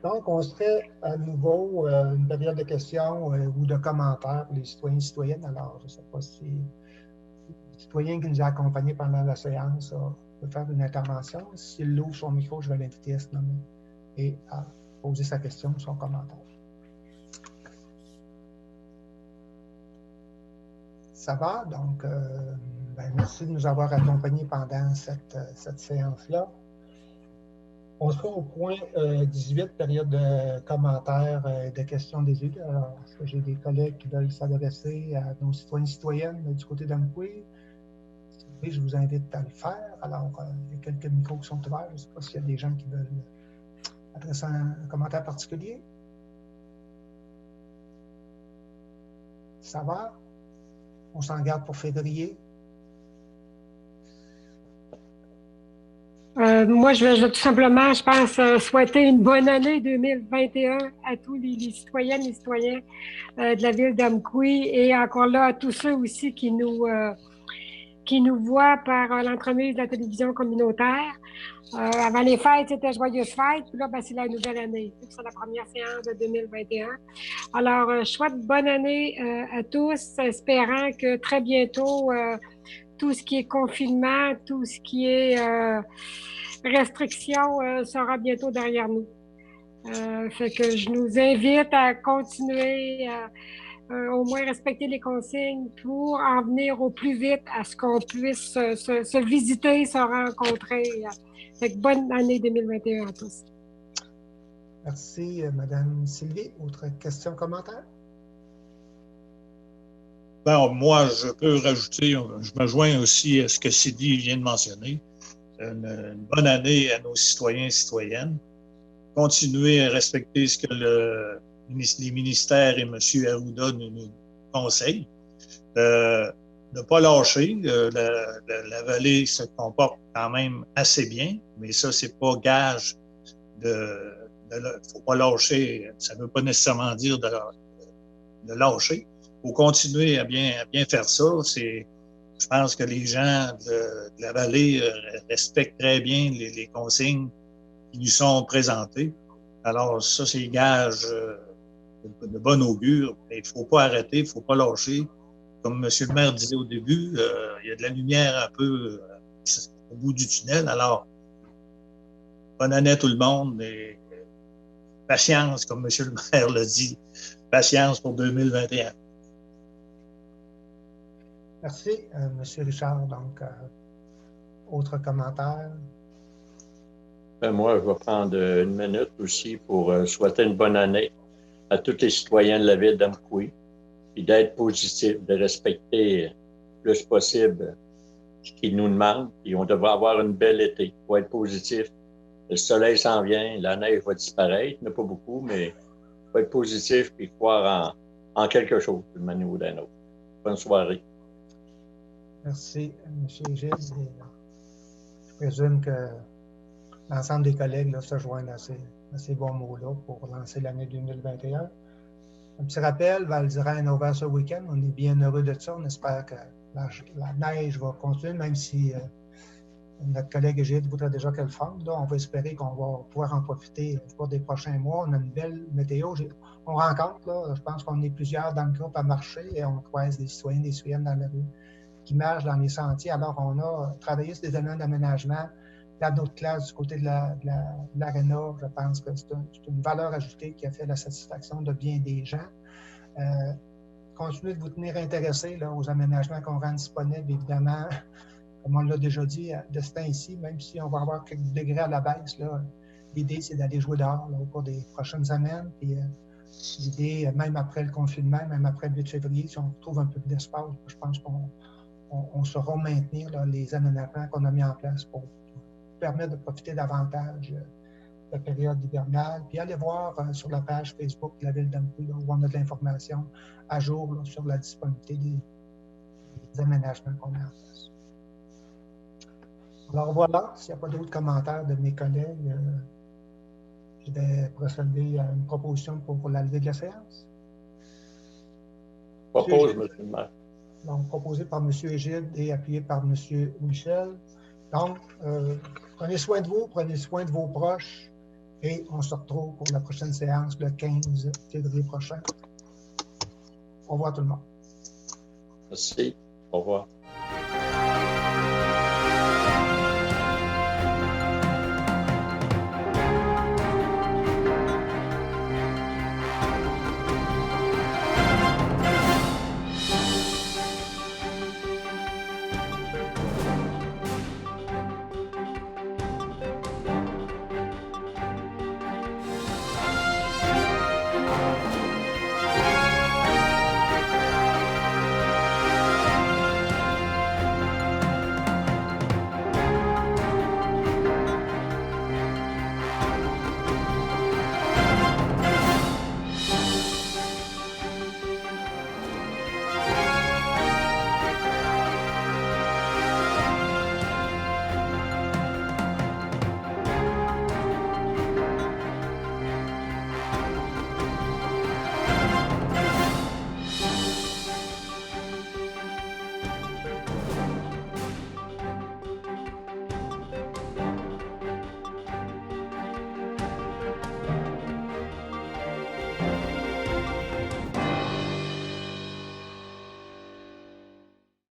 Donc, on serait à nouveau une période de questions ou de commentaires pour les citoyens et citoyennes. Alors, je ne sais pas si le citoyen qui nous a accompagnés pendant la séance peut faire une intervention. S'il ouvre son micro, je vais l'inviter à se nommer et à poser sa question ou son commentaire. Ça va, donc merci de nous avoir accompagnés pendant cette séance-là. On sera au point 18, période de commentaires et de questions des élus. Alors, est-ce que j'ai des collègues qui veulent s'adresser à nos citoyens et citoyennes du côté d'Amqui? Si vous voulez, je vous invite à le faire. Alors, il y a quelques micros qui sont ouverts. Je ne sais pas s'il y a des gens qui veulent adresser un commentaire particulier. Ça va? On s'en garde pour février. Moi, je vais tout simplement, je pense, souhaiter une bonne année 2021 à tous les citoyennes et citoyens de la ville d'Amqui et encore là à tous ceux aussi qui nous voient par l'entremise de la télévision communautaire. Avant les fêtes, c'était Joyeuses Fêtes, puis là, c'est la nouvelle année. C'est la première séance de 2021. Alors, je souhaite bonne année à tous, espérant que très bientôt, tout ce qui est confinement, tout ce qui est restriction sera bientôt derrière nous. Fait que je nous invite à continuer au moins respecter les consignes pour en venir au plus vite à ce qu'on puisse se visiter, se rencontrer. Fait que bonne année 2021 à tous. Merci, Mme Sylvie. Autre question, commentaire? Bon, moi, je peux rajouter, je me joins aussi à ce que Sylvie vient de mentionner. Une bonne année à nos citoyens et citoyennes. Continuer à respecter ce que les ministères et M. Arruda nous conseillent. Ne pas lâcher. La vallée se comporte quand même assez bien, mais ça, c'est pas gage faut pas lâcher. Ça ne veut pas nécessairement dire de lâcher. Il faut continuer à bien faire ça. Je pense que les gens de la vallée respectent très bien les consignes qui nous sont présentées. Alors, ça, c'est gage de bon augure. Mais il ne faut pas arrêter, il ne faut pas lâcher. Comme M. le maire disait au début, il y a de la lumière un peu au bout du tunnel. Alors, bonne année à tout le monde et patience, comme M. le maire l'a dit, patience pour 2021. Merci, M. Richard. Donc, autre commentaire? Moi, je vais prendre une minute aussi pour souhaiter une bonne année à tous les citoyens de la ville d'Amqui, puis d'être positif, de respecter le plus possible ce qu'ils nous demandent, puis on devrait avoir une belle été. Il faut être positif. Le soleil s'en vient, la neige va disparaître, il n'y en a pas beaucoup, mais il faut être positif et croire en quelque chose d'une manière ou d'une autre. Bonne soirée. Merci, M. Gilles. Je présume que l'ensemble des collègues là, se joignent à ces bons mots-là pour lancer l'année 2021. Un petit rappel, Val-d'Irène a ouvert ce week-end. On est bien heureux de ça. On espère que la neige va continuer, même si notre collègue Gilles voudrait déjà qu'elle fonde. On va espérer qu'on va pouvoir en profiter au cours des prochains mois. On a une belle météo. On rencontre, là, je pense qu'on est plusieurs dans le groupe à marcher et on croise des citoyens, des citoyennes dans la rue qui marchent dans les sentiers. Alors, on a travaillé sur des éléments d'aménagement. Dans notre classe, du côté de l'aréna, je pense que c'est une valeur ajoutée qui a fait la satisfaction de bien des gens. Continuez de vous tenir intéressés là, aux aménagements qu'on rend disponibles, évidemment. Comme on l'a déjà dit, de ce temps-ci, même si on va avoir quelques degrés à la baisse, l'idée, c'est d'aller jouer dehors là, au cours des prochaines semaines. Puis, l'idée, même après le confinement, même après le 8 février, si on trouve un peu d'espace, je pense qu'on saura maintenir là, les aménagements qu'on a mis en place pour permettre de profiter davantage de la période hivernale. Puis allez voir sur la page Facebook de la Ville d'Amqui, où on a de l'information à jour là, sur la disponibilité des aménagements qu'on a en place. Alors voilà, s'il n'y a pas d'autres commentaires de mes collègues, je vais procéder à une proposition pour la levée de la séance. Propose, M. le maire. Donc, proposé par M. Egide et appuyé par M. Michel. Donc, prenez soin de vous, prenez soin de vos proches et on se retrouve pour la prochaine séance le 15 février prochain. Au revoir tout le monde. Merci. Au revoir.